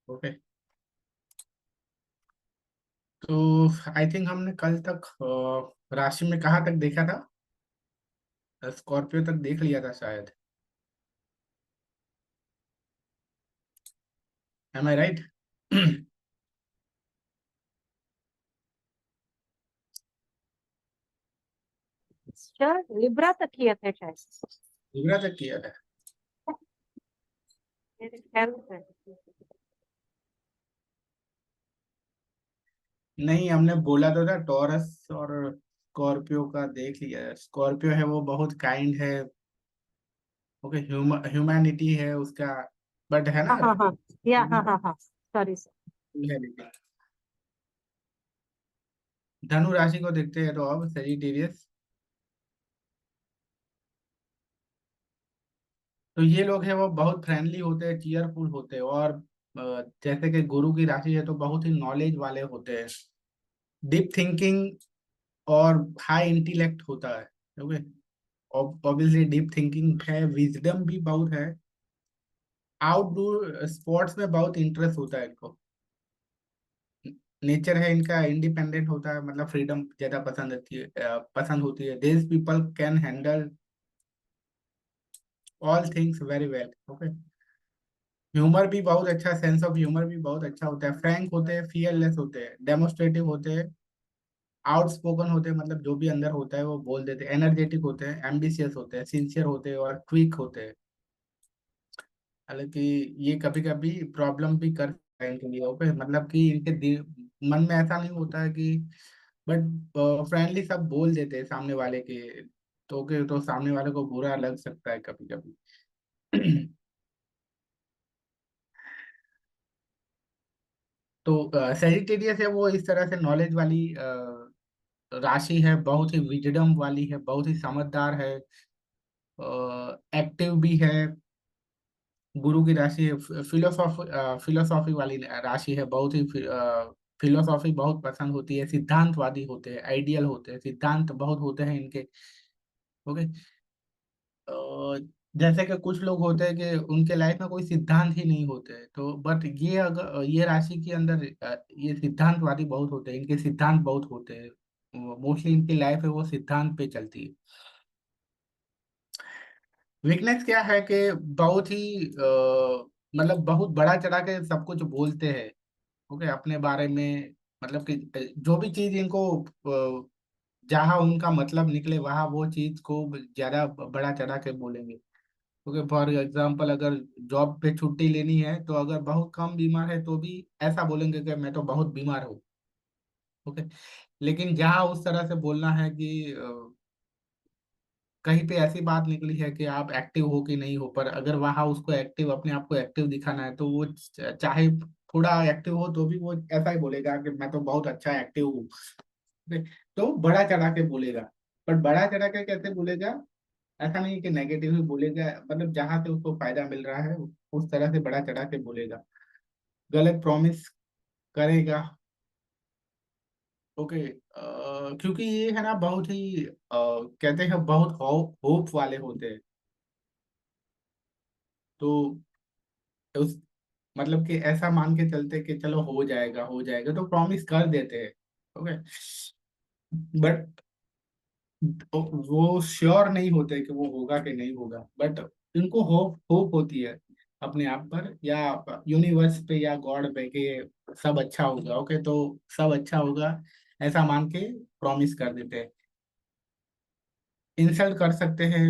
Okay. तो I think हमने कल तक राशि में कहाँ तक देखा था? स्कॉर्पियो तक देख लिया था शायद। एम आई राइट? श्योर, लिब्रा तक किए थे शायद, लिब्रा तक किया था। मेरे ख्याल से। नहीं, हमने बोला तो था टॉरस और स्कॉर्पियो का देख लिया है। स्कॉर्पियो है वो बहुत काइंड है। ओके, ह्यूमैनिटी है उसका, बट है ना। हाँ हाँ हाँ, या हाँ हाँ हाँ, सॉरी सर। है लेकिन धनु राशि को देखते हैं तो अब सेजिटेरियस। तो ये लोग हैं वो बहुत फ्रेंडली होते हैं, चीयरफुल होते हैं, और जैसे कि गुरु की राशि है तो बहुत ही नॉलेज वाले होते हैं, डीप थिंकिंग और हाई इंटेलेक्ट होता है। ओके, ऑब्वियसली डीप थिंकिंग है, विजडम भी बहुत है। आउटडोर स्पोर्ट्स में बहुत इंटरेस्ट होता है इनको। नेचर है इनका इंडिपेंडेंट होता है, मतलब फ्रीडम ज्यादा पसंद होती है। This people can handle all things very well. Okay, humour भी बहुत अच्छा, सेंस ऑफ ह्यूमर भी बहुत अच्छा होता है। फ्रैंक होते हैं, फियरलेस होते हैं, डेमोस्ट्रेटिव होते हैं, आउटस्पोकन होते हैं, मतलब जो भी अंदर होता है वो बोल देते हैं। एनर्जेटिक होते हैं, एम्बिशियस होते हैं, सिंसियर होते हैं और क्विक होते हैं। हालांकि ये कभी कभी प्रॉब्लम भी कर सकता है इनके लिए। ओके, मतलब कि मन में ऐसा नहीं होता है कि, बट फ्रेंडली सब बोल देते हैं सामने वाले के। तो ओके, तो सामने वाले को बुरा लग सकता है कभी कभी। तो सेजिटेरियस है वो इस तरह से नॉलेज वाली राशि है, बहुत ही विजडम वाली है, बहुत ही समझदार है, एक्टिव भी है। गुरु की राशि है, फिलोसॉफी वाली राशि है, बहुत ही फिलोसॉफी बहुत पसंद होती है, सिद्धांतवादी होते हैं, आइडियल होते हैं, सिद्धांत बहुत होते हैं इनके। ओके। जैसे कि कुछ लोग होते हैं कि उनके लाइफ में कोई सिद्धांत ही नहीं होते हैं, तो बट ये अगर ये राशि के अंदर ये सिद्धांतवादी बहुत होते हैं, इनके सिद्धांत बहुत होते हैं। मोस्टली इनकी लाइफ है वो सिद्धांत पे चलती है। वीकनेस क्या है कि बहुत ही मतलब बहुत बड़ा चढ़ा के सब कुछ बोलते हैं। ओके, अपने बारे में, मतलब कि जो भी चीज इनको जहाँ उनका मतलब निकले वहां वो चीज को ज्यादा बड़ा चढ़ा के बोलेंगे। ओके, फॉर एग्जाम्पल अगर जॉब पे छुट्टी लेनी है तो अगर बहुत कम बीमार है तो भी ऐसा बोलेंगे कि मैं तो बहुत बीमार हूँ। ओके, लेकिन जहाँ उस तरह से बोलना है कि कहीं पे ऐसी बात निकली है कि आप एक्टिव हो कि नहीं हो, पर अगर वहां उसको एक्टिव, अपने आप को एक्टिव दिखाना है तो वो चाहे थोड़ा एक्टिव हो तो भी वो ऐसा ही बोलेगा कि मैं तो बहुत अच्छा एक्टिव हूँ। तो बड़ा चढ़ा के बोलेगा। पर बड़ा चढ़ा के कैसे बोलेगा? ऐसा नहीं कि नेगेटिव ही बोलेगा, मतलब जहां से उसको फायदा मिल रहा है उस तरह से बड़ा चढ़ा के बोलेगा। गलत प्रॉमिस करेगा। ओके, क्योंकि ये है ना बहुत ही कहते हैं बहुत होप वाले होते हैं। तो उस मतलब कि ऐसा मान के चलते कि चलो हो जाएगा तो प्रॉमिस कर देते हैं। ओके, बट वो श्योर नहीं होते कि वो होगा कि नहीं होगा, बट इनको होप होप होती है अपने आप पर या यूनिवर्स पे या गॉड पे कि सब अच्छा होगा। ओके, तो सब अच्छा होगा ऐसा मान के प्रॉमिस कर देते हैं। इंसल्ट कर सकते हैं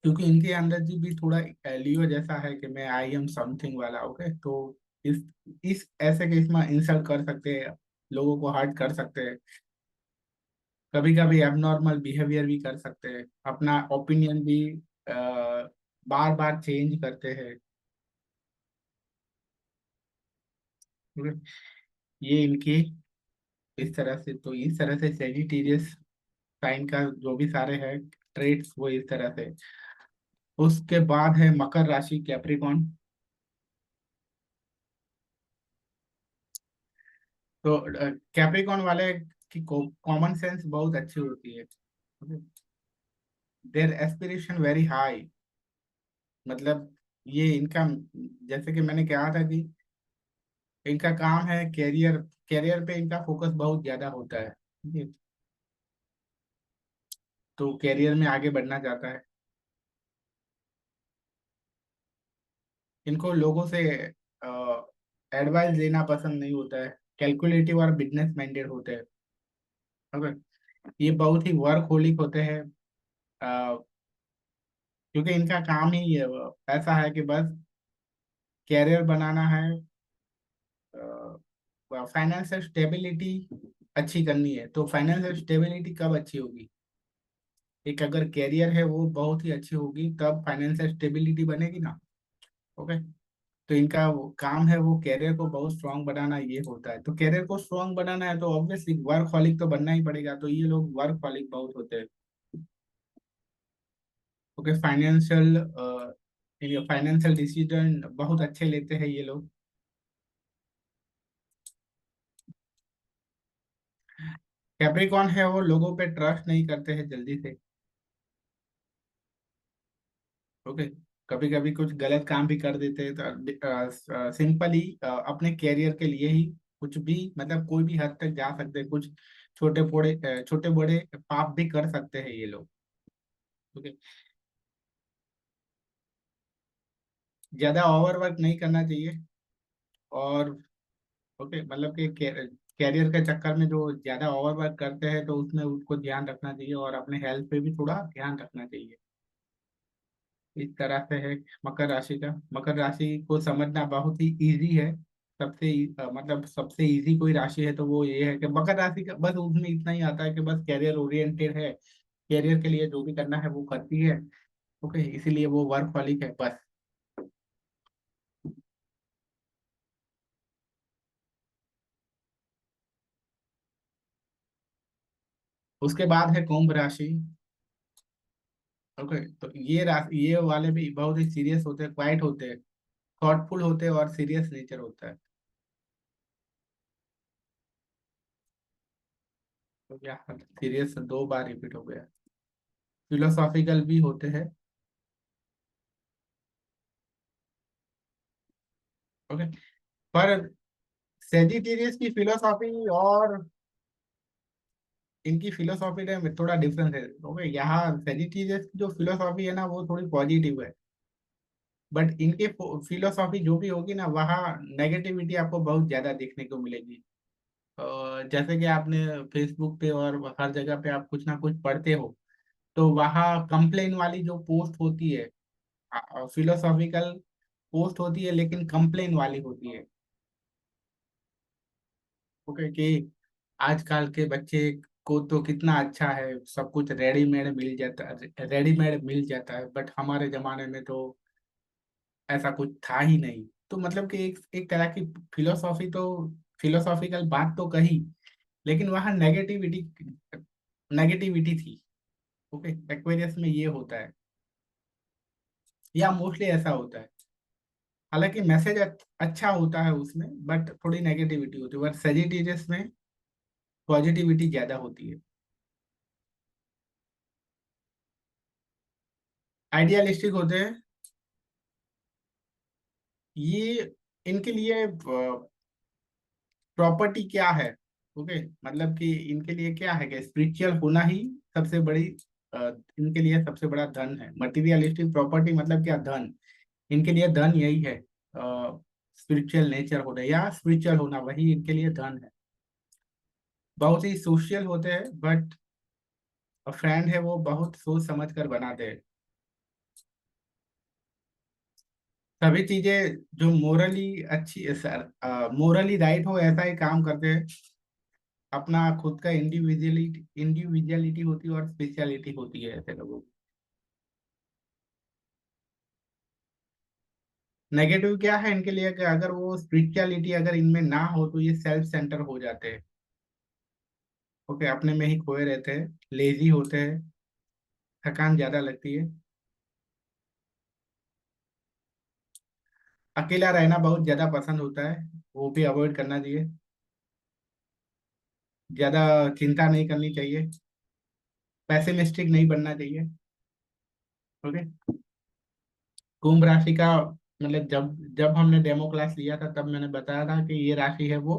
क्योंकि इनके अंदर जी भी थोड़ा लियो जैसा है कि मैं आई एम समथिंग वाला। ओके, तो इस इस ऐसे केस में इंसल्ट कर सकते हैं, लोगों को हर्ट कर सकते हैं, कभी कभी एबनॉर्मल बिहेवियर भी कर सकते हैं, अपना ओपिनियन भी बार बार चेंज करते हैं। ठीक है? ये इनकी इस तरह से, तो इस तरह से सेजिटेरियस साइन का जो भी सारे हैं ट्रेड्स वो इस तरह से। उसके बाद है मकर राशि, कैप्रिकॉन। तो कैप्रिकॉन वाले की कॉमन सेंस बहुत अच्छी होती है। देयर एस्पिरेशन वेरी हाई, मतलब ये इनका, जैसे कि मैंने कहा था कि इनका काम है कैरियर, कैरियर पे इनका फोकस बहुत ज्यादा होता है, ठीक है। तो कैरियर में आगे बढ़ना चाहता है। इनको लोगों से एडवाइस लेना पसंद नहीं होता है। कैलकुलेटिव और बिजनेस माइंडेड होते हैं। ओके। ये बहुत ही वर्कहोलिक होते हैं, अ, क्योंकि इनका काम ही ऐसा है कि बस कैरियर बनाना है, फाइनेंशियल स्टेबिलिटी अच्छी करनी है। तो फाइनेंशियल स्टेबिलिटी कब अच्छी होगी? एक अगर कैरियर है वो बहुत ही अच्छी होगी, तब फाइनेंशियल स्टेबिलिटी बनेगी ना। ओके। तो इनका वो काम है, वो कैरियर को बहुत स्ट्रांग बनाना ये होता है। तो कैरियर को स्ट्रांग बनाना है तो ऑब्वियसली वर्कहॉलिक तो बनना ही पड़ेगा। तो ये लोग वर्कहॉलिक बहुत होते हैं। ओके। फाइनेंशियल डिसीजन बहुत अच्छे लेते हैं ये लोग। कैप्रिकॉन है वो लोगों पे ट्रस्ट नहीं करते हैं जल्दी से। ओके। कभी कभी कुछ गलत काम भी कर देते हैं, तो सिंपली अपने कैरियर के लिए ही कुछ भी, मतलब कोई भी हद तक जा सकते हैं। कुछ छोटे बड़े पाप भी कर सकते हैं ये लोग। ओके। ज्यादा ओवरवर्क नहीं करना चाहिए। और ओके, मतलब कि कैरियर के चक्कर में जो ज्यादा ओवरवर्क करते हैं तो उसमें उसको ध्यान रखना चाहिए, और अपने हेल्थ पे भी थोड़ा ध्यान रखना चाहिए। इस तरह से है मकर राशि का। मकर राशि को समझना बहुत ही इजी है। मतलब सबसे इजी कोई राशि है तो वो ये है कि मकर राशि का बस उसमें इतना ही आता है कि बस कैरियर ओरिएंटेड है। कैरियर के लिए जो भी करना है वो करती है। ओके, इसीलिए वो वर्कहॉलिक है बस। उसके बाद है कुंभ राशि। ओके। तो ये राशि, ये वाले भी बहुत ही सीरियस होते हैं, क्वाइट होते हैं, थॉटफुल होते हैं, और सीरियस नेचर होता है। तो क्या सीरियस दो बार रिपीट हो गया। फिलोसॉफिकल भी होते हैं। ओके। पर सेजिटेरियस की फिलोसॉफी और इनकी फिलोसॉफी में थोड़ा डिफरेंस है। ओके, यहाँ सेजिटेरियस की जो फिलोसॉफी है ना वो थोड़ी पॉजिटिव है। बट इनके फिलोसॉफी जो भी होगी ना, वहाँ नेगेटिविटी आपको बहुत ज्यादा देखने को मिलेगी। जैसे कि आपने फेसबुक पे और हर जगह पे आप कुछ ना कुछ पढ़ते हो, तो वहाँ कंप्लेन वाली जो पोस्ट होती है, फिलोसॉफिकल पोस्ट होती है लेकिन कंप्लेन वाली होती है। ओके। कि आजकल के बच्चे को तो कितना अच्छा है, सब कुछ रेडीमेड मिल जाता है, बट हमारे जमाने में तो ऐसा कुछ था ही नहीं। तो मतलब कि एक तरह की फिलोसॉफी तो, फिलोसॉफिकल बात तो कही, लेकिन वहाँ नेगेटिविटी नेगेटिविटी थी। ओके। एक्वेरियस में ये होता है, या मोस्टली ऐसा होता है। हालांकि मैसेज अच्छा होता है उसमें, बट थोड़ी नेगेटिविटी होती है। बट सेजिटेरियस में पॉजिटिविटी ज्यादा होती है। आइडियलिस्टिक होते हैं ये। इनके लिए प्रॉपर्टी क्या है? ओके। मतलब कि इनके लिए क्या है कि स्पिरिचुअल होना ही सबसे बड़ी, अ, इनके लिए सबसे बड़ा धन है। मटेरियलिस्टिक प्रॉपर्टी मतलब क्या? धन। इनके लिए धन यही है, स्पिरिचुअल नेचर होना या स्पिरिचुअल होना, वही इनके लिए धन है। बहुत ही सोशल होते हैं, बट फ्रेंड है वो बहुत सोच समझ कर बनाते हैं। सभी चीजें जो मोरली अच्छी, सर मोरली राइट हो ऐसा ही काम करते हैं। अपना खुद का इंडिविजुअलिटी होती है और स्पेशलिटी होती है ऐसे लोगों की। नेगेटिव क्या है इनके लिए कि अगर वो स्पिरिचुअलिटी अगर इनमें ना हो तो ये सेल्फ सेंटर हो जाते हैं। ओके। अपने में ही खोए रहते हैं, लेजी होते हैं, थकान ज्यादा लगती है। अकेला रहना बहुत ज्यादा पसंद होता है, वो भी अवॉइड करना चाहिए। ज्यादा चिंता नहीं करनी चाहिए। पैसिमिस्टिक नहीं बनना चाहिए। ओके। कुंभ राशि का मतलब जब जब हमने डेमो क्लास लिया था तब मैंने बताया था कि ये राशि है वो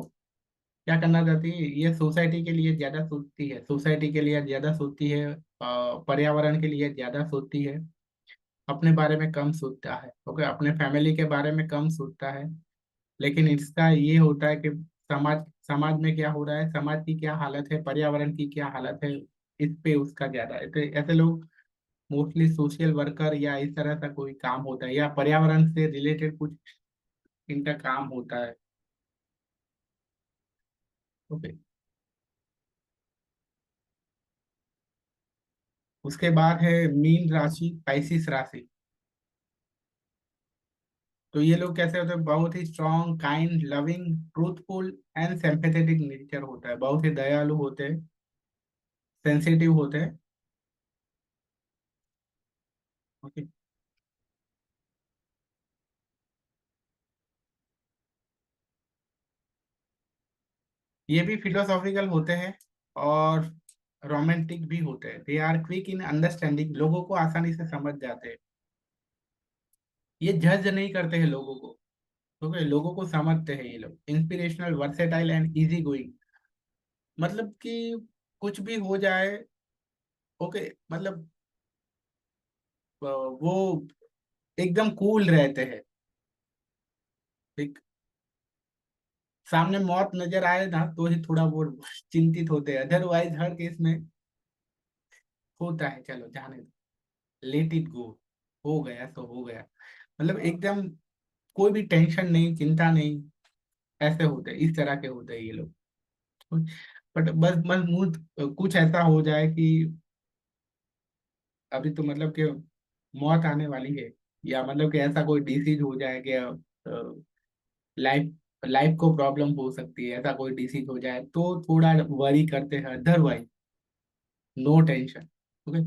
क्या करना चाहती है। ये सोसाइटी के लिए ज्यादा सोचती है, सोसाइटी के लिए ज्यादा सोचती है, पर्यावरण के लिए ज्यादा सोचती है, अपने बारे में कम सोचता है। ओके, अपने फैमिली के बारे में कम सोचता है। लेकिन इसका ये होता है कि समाज समाज में क्या हो रहा है, समाज की क्या हालत है, पर्यावरण की क्या हालत है, इस पे उसका ज्यादा है। तो ऐसे लोग मोस्टली सोशल वर्कर या इस तरह का कोई काम होता है या पर्यावरण से रिलेटेड कुछ इनका काम होता है। ओके, उसके बाद है मीन राशि, पाइसिस राशि। तो ये लोग कैसे होते हैं, बहुत ही strong, kind, loving, truthful and sympathetic nature होता है, बहुत ही दयालु होते हैं, सेंसिटिव होते हैं। ओके, ये भी फिलोसॉफिकल होते हैं और रोमांटिक भी होते हैं। They are quick in understanding, लोगों को आसानी से समझ जाते हैं। ये जज नहीं करते हैं लोगों को, ओके, लोगों को समझते हैं ये लोग। Inspirational, versatile and easy going, मतलब कि कुछ भी हो जाए, ओके, मतलब वो एकदम कूल रहते हैं। एक सामने मौत नजर आए ना तो ही थोड़ा वो चिंतित होते हैं, अदरवाइज हर केस में होता है चलो जाने दो, लेट इट गो, हो गया तो हो गया, मतलब एकदम कोई भी टेंशन नहीं, चिंता नहीं। ऐसे होते हैं, इस तरह के होते हैं ये लोग। बट बस बस मुझ कुछ ऐसा हो जाए कि अभी तो मतलब कि मौत आने वाली है, या मतलब कि ऐसा कोई डिसीज हो जाए कि लाइफ लाइफ को प्रॉब्लम हो सकती है, ऐसा कोई डिसीज हो जाए तो थोड़ा वरी करते हैं, otherwise no tension. Okay,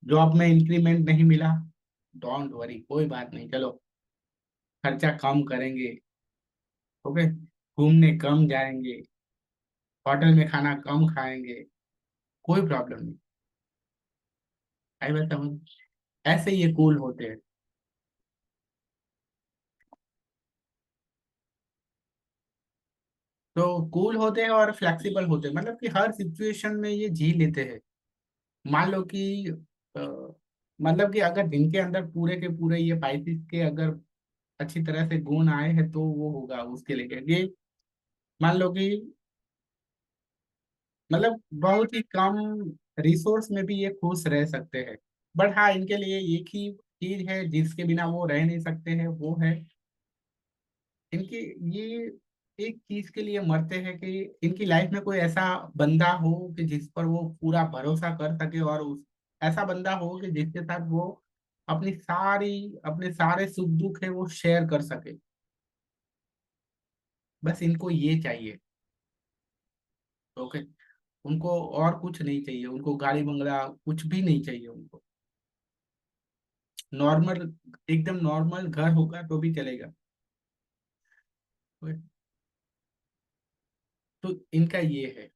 job में इंक्रीमेंट नहीं मिला, डोंट वरी, कोई बात नहीं, चलो खर्चा कम करेंगे। ओके, घूमने कम जाएंगे, होटल में खाना कम खाएंगे, कोई प्रॉब्लम नहीं। आई बात समझ, ऐसे ये कूल होते हैं। तो कूल होते हैं और फ्लेक्सिबल होते हैं, मतलब कि हर सिचुएशन में ये जी लेते हैं। मान लो कि अ, मतलब कि अगर इनके अंदर पूरे के पूरे ये पाइसिस के अगर अच्छी तरह से गुण आए हैं तो वो होगा उसके लेके ये। मान लो कि मतलब बहुत ही कम रिसोर्स में भी ये खुश रह सकते हैं। बट हाँ, इनके लिए एक ही चीज है जिसके बिना वो रह नहीं सकते हैं, वो है इनकी ये एक चीज के लिए मरते हैं कि इनकी लाइफ में कोई ऐसा बंदा हो कि जिस पर वो पूरा भरोसा कर सके, और उस ऐसा बंदा हो कि जिसके साथ वो अपने सारे सुख दुख है वो शेयर कर सके। बस इनको ये चाहिए। ओके, उनको और कुछ नहीं चाहिए, उनको गाड़ी बंगला कुछ भी नहीं चाहिए उनको। नॉर्मल, एकदम नॉर्मल घर होगा तो भी चलेगा। ओके, तो इनका ये है।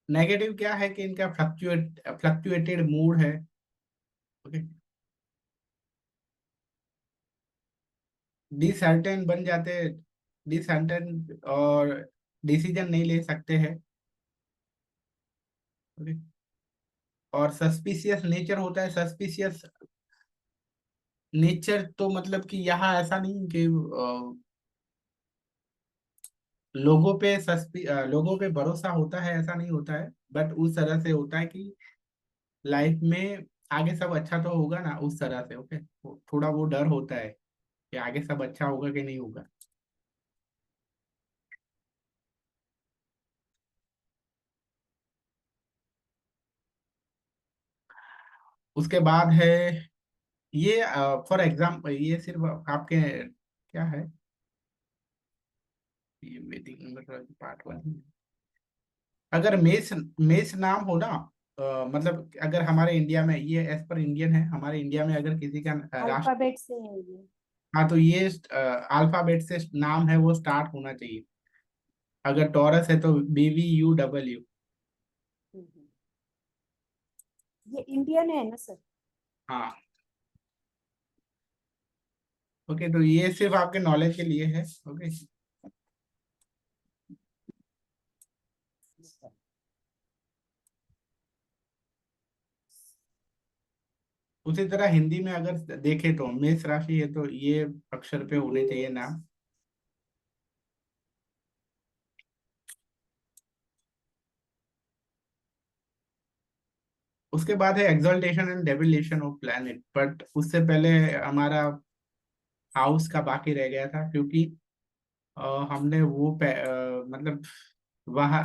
नेगेटिव क्या है कि इनका फ्लक्चुएटेड मूड है। ओके, डिसर्टेन बन जाते, डिसर्टेन और डिसीजन नहीं ले सकते हैं। ओके, और सस्पिशियस नेचर होता है। सस्पिशियस नेचर तो मतलब कि यहाँ ऐसा नहीं कि लोगों पे भरोसा होता है, ऐसा नहीं होता है, बट उस तरह से होता है कि लाइफ में आगे सब अच्छा तो होगा ना, उस तरह से। ओके, थोड़ा वो डर होता है कि आगे सब अच्छा होगा कि नहीं होगा। उसके बाद है ये, फॉर एग्जाम्पल ये सिर्फ आपके क्या है, ये वेदिक नंबर पार्ट वन। अगर मेष मेष नाम हो ना, मतलब अगर हमारे इंडिया में ये एज पर इंडियन है, हमारे इंडिया में अगर किसी का राष्ट्र, अल्फाबेट से है ये। हाँ, तो ये अल्फाबेट से नाम है वो स्टार्ट होना चाहिए। अगर टॉरस है तो BVUW। हम्म। ये इंडियन है ना सर? हाँ। ओके, तो ये सिर्फ आपके नॉलेज के लिए है। ओके। उसी तरह हिंदी में अगर देखें तो मेष राशि है तो ये अक्षर पे होने चाहिए नाम। उसके बाद है exaltation and debilitation of planet, but उससे पहले हमारा हाउस का बाकी रह गया था, क्योंकि हमने वो मतलब वहाँ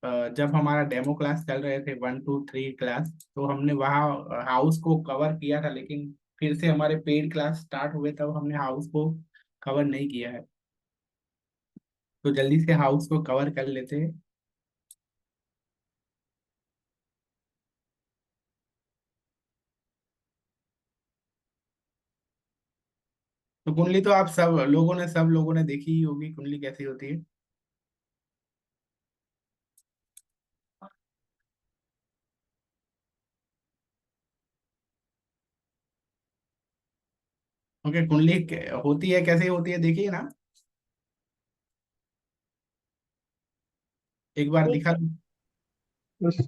जब हमारा डेमो क्लास चल रहे थे 1 2 3 क्लास, तो हमने वहाँ हाउस को कवर किया था, लेकिन फिर से हमारे पेड क्लास स्टार्ट हुए तब हमने हाउस को कवर नहीं किया है। तो जल्दी से हाउस को कवर कर लेते हैं। तो कुंडली तो आप सब लोगों ने देखी ही होगी, कुंडली कैसी होती है। ओके, कुंडली होती है, कैसे होती है देखिए ना, एक बार देख दिखा रहे दूं।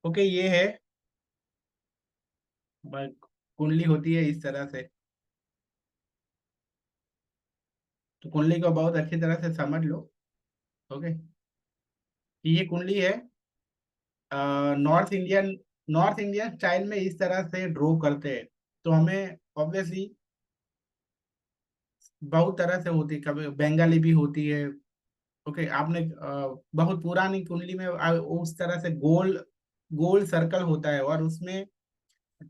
ओके, ये है कुंडली होती है इस तरह से। तो कुंडली को बहुत अच्छी तरह से समझ लो। ओके, ये कुंडली है north Indian north Indian style में इस तरह से ड्रॉ करते हैं। तो हमें ऑब्वियसली बहुत तरह से होती है, कभी बंगाली भी होती है। ओके, आपने बहुत पुरानी कुंडली में उस तरह से गोल गोल सर्कल होता है और उसमें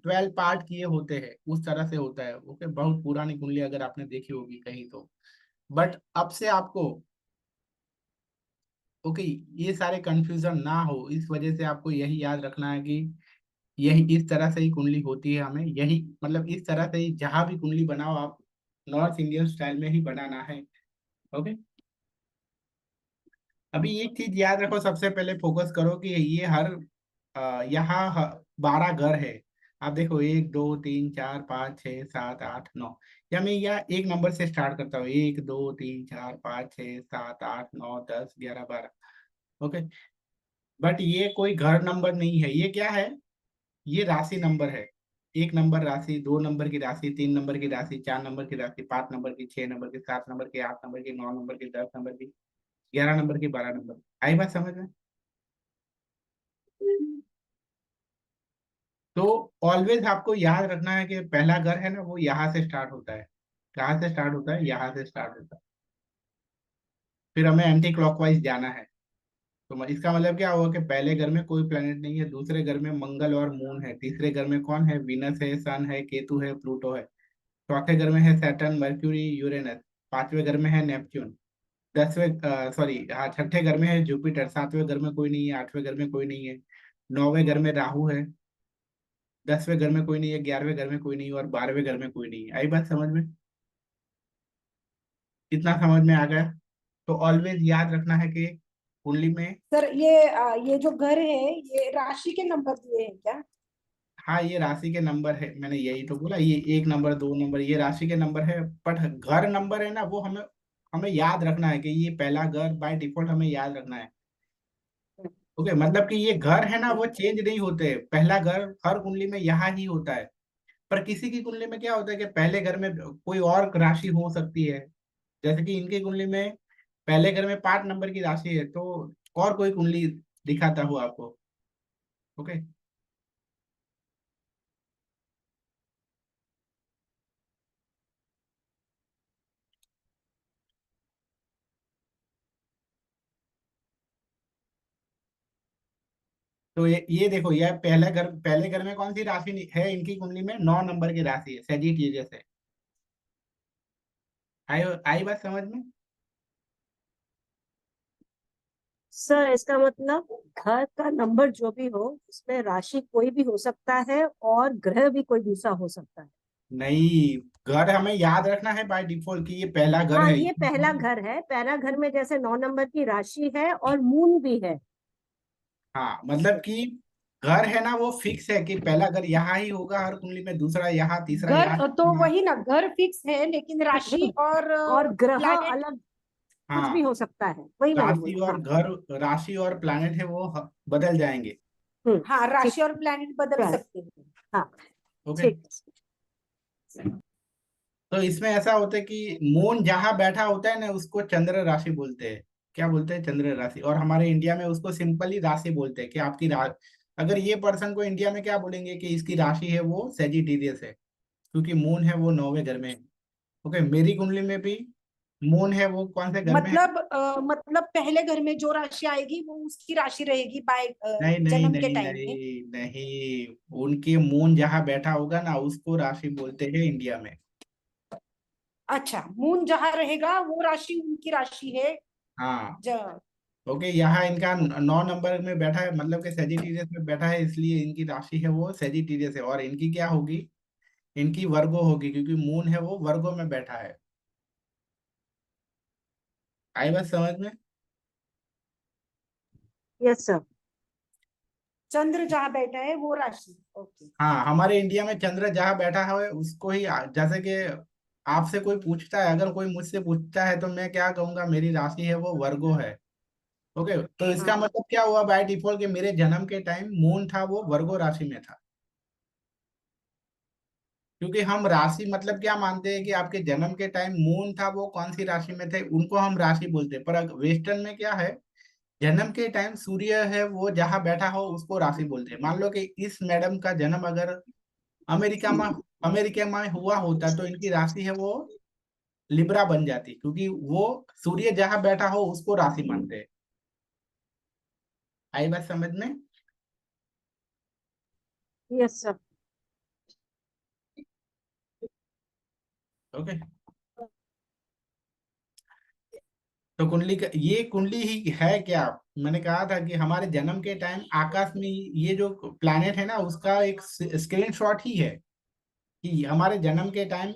12 पार्ट किए होते हैं, उस तरह से होता है। ओके, बहुत पुरानी कुंडली अगर आपने देखी होगी कहीं तो। बट अब से आपको, ओके, ये सारे कंफ्यूजन ना हो इस वजह से आपको यही याद रखना है कि यही इस तरह से ही कुंडली होती है, हमें यही मतलब इस तरह से ही जहां भी कुंडली बनाओ आप नॉर्थ इंडियन स्टाइल में ही बनाना है। ओके, अभी एक चीज याद रखो, सबसे पहले फोकस करो कि ये यहाँ 12 घर है। आप देखो 1 2 3 4 5 6 7 8 9। या मैं यहाँ एक नंबर से स्टार्ट करता हूँ, 1 2 3 4 5 6 7 8 9 10 11 12। ओके, बट ये कोई घर नंबर नहीं है, ये क्या है, ये राशि नंबर है। 1 नंबर राशि, 2 नंबर की राशि, 3 नंबर की राशि, 4 नंबर की राशि, 5 नंबर की, 6 नंबर की, 7 नंबर की, 8 नंबर की, 9 नंबर की, 10 नंबर की, 11 नंबर की, 12 नंबर। आई बात समझ में? तो ऑलवेज आपको याद रखना है कि पहला घर है ना वो यहाँ से स्टार्ट होता है। कहाँ से स्टार्ट होता है? यहाँ से स्टार्ट होता है। फिर हमें एंटी क्लॉकवाइज जाना है। तो इसका मतलब क्या हुआ कि पहले घर में कोई प्लेनेट नहीं है, दूसरे घर में मंगल और मून है, तीसरे घर में कौन है, विनस है, सन है, केतु है, प्लूटो है, चौथे घर में है सैटर्न, मर्क्यूरी, यूरेनस, पांचवें घर में है नेपच्यून, 10वें सॉरी हाँ छठे घर में है जुपिटर, सातवें घर में कोई नहीं है, आठवें घर में कोई नहीं है, नौवें घर में राहु है, 10वें घर में कोई नहीं है, 11वें घर में कोई नहीं है और 12वें घर में कोई नहीं है। आई बात समझ में? इतना समझ में आ गया? तो ऑलवेज याद रखना है कि कुंडली में, सर, ये जो घर है ये राशि के नंबर दिए हैं क्या? हाँ ये राशि के नंबर है, मैंने यही तो बोला, ये 1 नंबर 2 नंबर ये राशि के नंबर है। बट घर नंबर है ना वो हमें हमें याद रखना है कि ये पहला घर बाय डिफॉल्ट हमें याद रखना है। ओके, मतलब कि ये घर है ना वो चेंज नहीं होते, पहला घर हर कुंडली में यहाँ ही होता है। पर किसी की कुंडली में क्या होता है कि पहले घर में कोई और राशि हो सकती है, जैसे कि इनकी कुंडली में पहले घर में 5 नंबर की राशि है, तो और कोई कुंडली दिखाता हूँ आपको। ओके। तो ये देखो, ये पहले घर में कौन सी राशि है इनकी कुंडली में? 9 नंबर की राशि है, सेजिटेरियस है। आई आई बात समझ में? सर इसका मतलब घर का नंबर जो भी हो उसमें राशि कोई भी हो सकता है और ग्रह भी कोई दूसरा हो सकता है। नहीं, घर हमें याद रखना है बाय डिफॉल्ट कि ये पहला घर हाँ है। ये पहला घर है, पहला घर में जैसे 9 नंबर की राशि है और मून भी है। हाँ, मतलब कि घर है ना, वो फिक्स है कि पहला घर यहाँ ही होगा हर कुंडली में, दूसरा यहाँ, तीसरा घर यहाँ, तो वही ना, घर फिक्स है लेकिन राशि और और ग्रह प्लैनेट। अलग कुछ भी हाँ, हो सकता है, वही मैंने राशि बोला। और हाँ। घर, राशि और प्लैनेट है वो बदल जाएंगे। हाँ, ठीक राशि और प्लैनेट बदल है। सकते हैं। हाँ ओके। ठीक है। तो इसमें ऐसा होता है कि मून जहाँ बैठा होता है ना, उसको चंद्र राशि बोलते हैं। क्या बोलते हैं? चंद्र राशि। और हमारे इंडिया में उसको सिंपली राशि बोलते हैं कि आपकी अगर ये पर्सन को इंडिया में क्या बोलेंगे कि इसकी राशि है वो सेजिटेरियस है, क्योंकि मून है वो 9वें घर में है। ओके, मेरी कुंडली में भी मून है वो कौन से घर में है? मतलब पहले घर में जो राशि आएगी वो उसकी राशि रहेगी बाय नहीं नहीं जन्म के नहीं टाइम में। नहीं नहीं, उनके मून जहाँ बैठा होगा ना, उसको राशि बोलते हैं इंडिया में। अच्छा, मून जहां रहेगा वो राशि उनकी राशि है। हाँ। ज, ओके, यहाँ इनका 9 नंबर में बैठा है, मतलब कि सेजिटेरियस में बैठा है, इसलिए इनकी राशि है वो सेजिटेरियस है। और इनकी क्या होगी? इनकी वर्गो होगी, क्योंकि मून है वो वर्गो में बैठा है। आई बात समझ में? Yes sir. चंद्र जहां बैठा है वो राशि। ओके। हाँ, हमारे इंडिया में चंद्र जहाँ बैठा है उसको ही जैसे कि आपसे कोई पूछता है, अगर कोई मुझसे पूछता है तो मैं क्या कहूंगा? मेरी राशि है वो वर्गो है। ओके, तो इसका हाँ मतलब क्या हुआ बाय डिफॉल्ट कि मेरे जन्म के टाइम मून था वो वर्गो राशि में था। क्योंकि हम राशि मतलब क्या मानते हैं कि आपके जन्म के टाइम मून था वो कौन सी राशि में थे, उनको हम राशि बोलते हैं। पर वेस्टर्न में क्या है, जन्म के टाइम सूर्य है वो जहाँ बैठा हो उसको राशि बोलते हैं। मान लो कि इस मैडम का जन्म अगर अमेरिका में अमेरिका में हुआ होता, तो इनकी राशि है वो लिब्रा बन जाती, क्योंकि वो सूर्य जहाँ बैठा हो उसको राशि मानते हैं। आई बात समझ में? Yes sir. ओके। तो कुंडली का ये कुंडली ही है क्या? मैंने कहा था कि हमारे जन्म के टाइम आकाश में ये जो प्लैनेट है ना, उसका एक स्क्रीनशॉट ही है कि हमारे जन्म के टाइम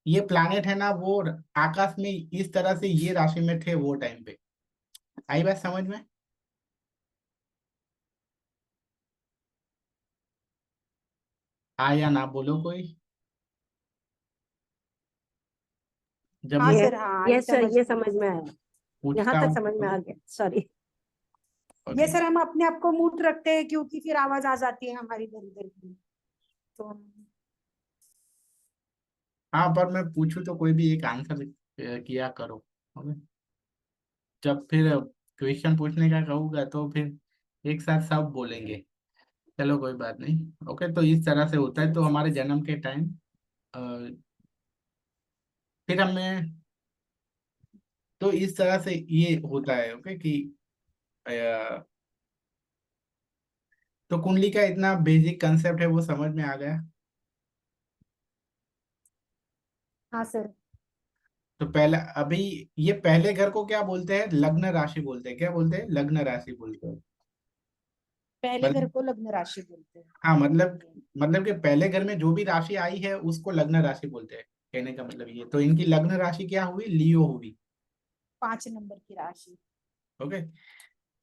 ये प्लैनेट है ना वो आकाश में इस तरह से ये राशि में थे वो टाइम पे। आई बात समझ में? हाँ या ना बोलो कोई, जब हाँ मैं यस सर, हाँ आई यस सर, समझ ये गई। समझ में आया। यहाँ पूछता तक हूँ समझ में आ तो। गया, सॉरी। ये ओके। सर हम अपने आप को म्यूट रखते हैं क्योंकि फिर आवाज आ जाती है हमारी इधर उधर की। तो हाँ, पर मैं पूछूं तो कोई भी एक आंसर किया करो। ओके। जब फिर क्वेश्चन पूछने का कहूँगा तो फिर एक साथ सब बोलेंगे। चलो कोई बात नहीं। ओके, तो इस तरह से होता है। तो हमारे जन्म के टाइम फिर हमें, तो इस तरह से ये होता है। ओके कि अ, तो कुंडली का इतना बेसिक कंसेप्ट है वो समझ में आ गया। हाँ सर, तो पहला अभी ये पहले घर को क्या बोलते हैं? लग्न राशि बोलते हैं। क्या बोलते हैं? लग्न राशि बोलते हैं। पहले घर मतलब को लग्न राशि बोलते हैं। हाँ, मतलब ओके। मतलब कि पहले घर में जो भी राशि आई है उसको लग्न राशि बोलते हैं। कहने का मतलब ये, तो इनकी लग्न राशि क्या हुई? लियो हुई। 5 नंबर की राशि। ओके।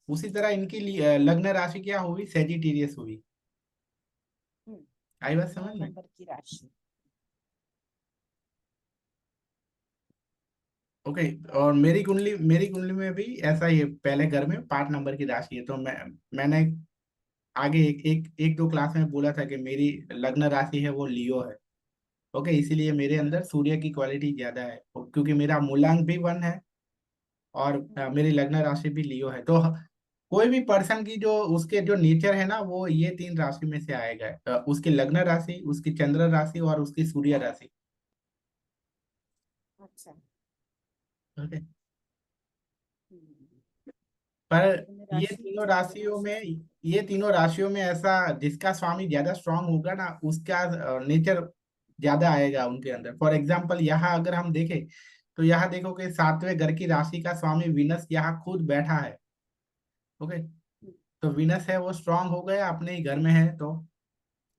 उसी तरह इनकी लग्न राशि क्या हुई? सेजिटेरियस हुई। हम्म, आई बात नौ समझ में? नंबर की राशि। ओके। और मेरी कुंडली में भी ऐसा ही है, पहले घर में 5 नंबर की राशि है। तो मैंने आगे एक दो क्लास में बोला था कि मेरी लग्न राशि है वो लियो है। ओके, इसीलिए मेरे अंदर सूर्य की क्वालिटी ज्यादा है, और क्योंकि मेरा मूलांक भी 1 है। और मेरी लग्न राशि भी लियो है, तो कोई भी पर्सन की जो उसके जो नेचर है ना वो ये तीन राशि में से आएगा। उसकी लग्न राशि, उसकी चंद्र राशि और उसकी सूर्य राशि। अच्छा। ओके। हम्म, पर लग्न ये राशि, तीनों चंद्र राशियों राशि, में सूर्य। ये तीनों राशियों में ऐसा जिसका स्वामी ज्यादा स्ट्रांग होगा ना उसका नेचर ज्यादा आएगा उनके अंदर। फॉर एग्जाम्पल यहाँ अगर हम देखें तो यहाँ देखो कि सातवें घर की राशि का स्वामी विनस यहाँ खुद बैठा है। ओके। तो विनस है वो स्ट्रांग हो गया, अपने ही घर में है, तो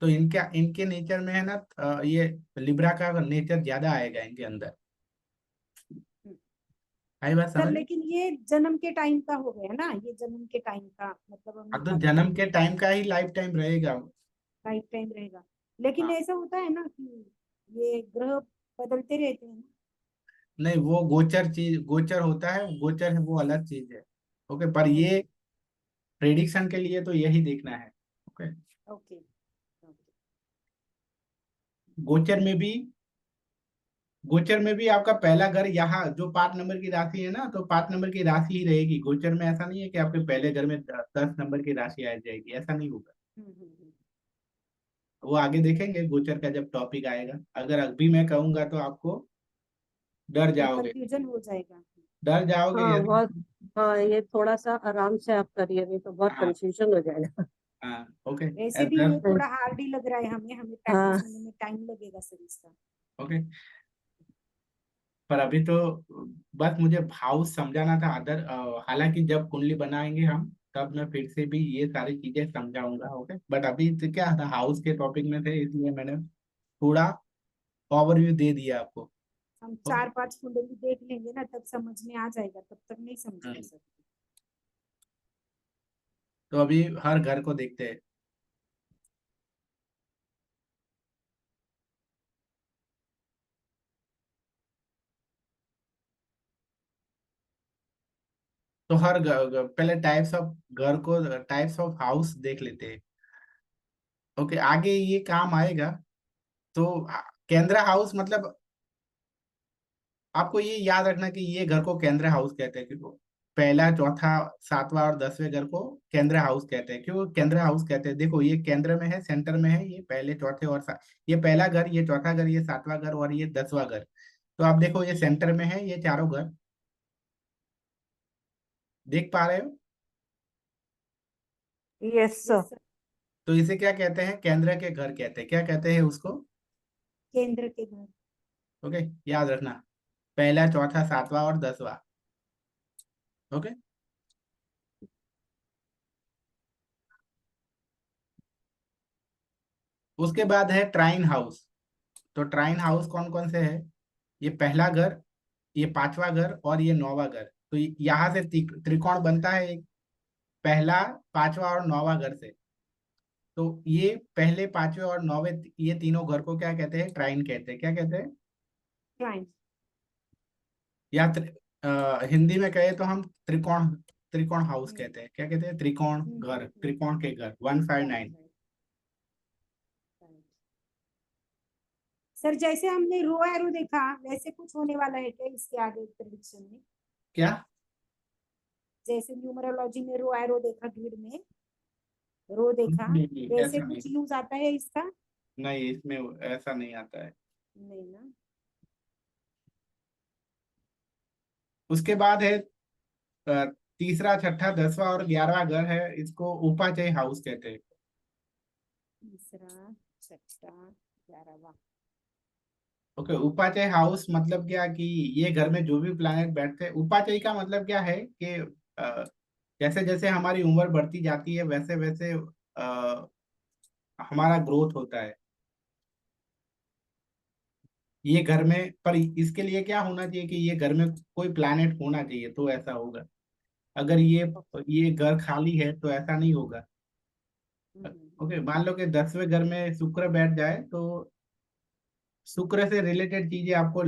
इनका इनके नेचर में है ना ये लिब्रा का नेचर ज्यादा आएगा इनके अंदर। आई बात सर समझ? लेकिन ये जन्म के टाइम का हो गया ना, ये जन्म के टाइम का मतलब हमने अब तो बात जन्म की, के टाइम का ही लाइफ टाइम रहेगा। लाइफ टाइम रहेगा। लेकिन हाँ। ऐसा होता है ना कि ये ग्रह बदलते रहते हैं ना। नहीं, वो गोचर चीज गोचर होता है, गोचर है वो अलग चीज है। ओके, पर ये ओके। प्रेडिक्शन के लिए तो यही देखना है। ओके। ओके। ओके। गोचर में भी गोचर में भी आपका पहला घर यहाँ जो 5 नंबर की राशि है ना, तो 5 नंबर की राशि ही रहेगी गोचर में। ऐसा नहीं है कि आपके पहले घर में 10 नंबर की राशि आ जाएगी, ऐसा नहीं होगा। हम्म। वो आगे देखेंगे गोचर का जब टॉपिक आएगा। अगर अभी मैं कहूंगा तो आपको डर फिर जाओगे। कंफ्यूजन हो जाएगा। डर जाओगे हाँ यदि। बहुत। हाँ, ये थोड़ा सा आराम से आप करिए, नहीं तो बहुत हाँ। कंफ्यूजन हो जाएगा। हाँ। ओके। वैसे भी डर। वो थोड़ा हार्ड ही लग रहा है हमें, हमें हाँ। प्रैक्टिस होने में टाइम लगेगा सर इसका। ओके। पर अभी तो बस मुझे भाव समझाना था अदर। हालांकि जब कुंडली बनाएंगे हम तब मैं फिर से भी ये सारी चीजें समझाऊंगा। ओके, बट अभी तो क्या था, हाउस के टॉपिक में थे इसलिए मैंने थोड़ा ओवरव्यू दे दिया आपको। हम ओके। 4-5 कुंडली देख लेंगे ना तब समझ में आ जाएगा, तब तक नहीं समझेगा सर। तो अभी हर घर को देखते हैं। तो पहले टाइप्स ऑफ हाउस देख लेते हैं। ओके, आगे ये काम आएगा। तो केंद्र हाउस मतलब आपको ये याद रखना कि ये घर को केंद्र हाउस कहते हैं। क्यों? पहला, चौथा, सातवां और 10वें घर को केंद्र हाउस कहते हैं। क्यों केंद्र हाउस कहते हैं? देखो ये केंद्र में है, सेंटर में है, ये पहले, चौथे और ये पहला घर, ये चौथा घर, ये सातवां घर और ये 10वां घर। तो आप देखो ये सेंटर में है, ये चारों घर देख पा रहे हो? Yes sir. Yes sir. तो इसे क्या कहते हैं? केंद्र के घर कहते हैं। क्या कहते हैं उसको? केंद्र के घर। ओके, याद रखना, पहला, चौथा, सातवां और 10वां। ओके। उसके बाद है ट्राइन हाउस। तो ट्राइन हाउस कौन कौन से है? ये पहला घर, ये पांचवा घर और ये 9वां घर। तो यहाँ से त्रिकोण बनता है एक, पहला, पांचवा और 9वां घर से। तो ये पहले, पांचवे और 9वें, ये तीनों घर को क्या कहते हैं? ट्राइन कहते हैं। क्या कहते हैं? क्लाइंट। या हिंदी में कहे तो हम त्रिकोण त्रिकोण हाउस कहते हैं। क्या कहते हैं? त्रिकोण घर, त्रिकोण के घर, 159। राइट। सर जैसे हमने रो एरो देखा वैसे कुछ होने वाला है क्या इसके आगे प्रेडिक्शन में? क्या? जैसे न्यूमरोलॉजी में रो एरो देखा, ग्रिड में रो देखा, नहीं नहीं, वैसे ऐसा नहीं। कुछ यूज आता है इसका? नहीं, इसमें ऐसा नहीं आता है। नहीं ना। उसके बाद है तीसरा, छठा, 10वां और 11वां घर है, इसको उपाचय हाउस कहते हैं। तीसरा, छठा, 11वां। ओके, उपाचय हाउस मतलब क्या कि ये घर में जो भी प्लैनेट बैठते हैं, उपाचय का मतलब क्या है कि जैसे जैसे हमारी उम्र बढ़ती जाती है वैसे वैसे हमारा ग्रोथ होता है ये घर में। पर इसके लिए क्या होना चाहिए कि ये घर में कोई प्लैनेट होना चाहिए तो ऐसा होगा। अगर ये घर खाली है तो ऐसा नहीं होगा। ओके, मान लो कि 10वें घर में शुक्र बैठ जाए तो शुक्र से रिलेटेड चीजें आपको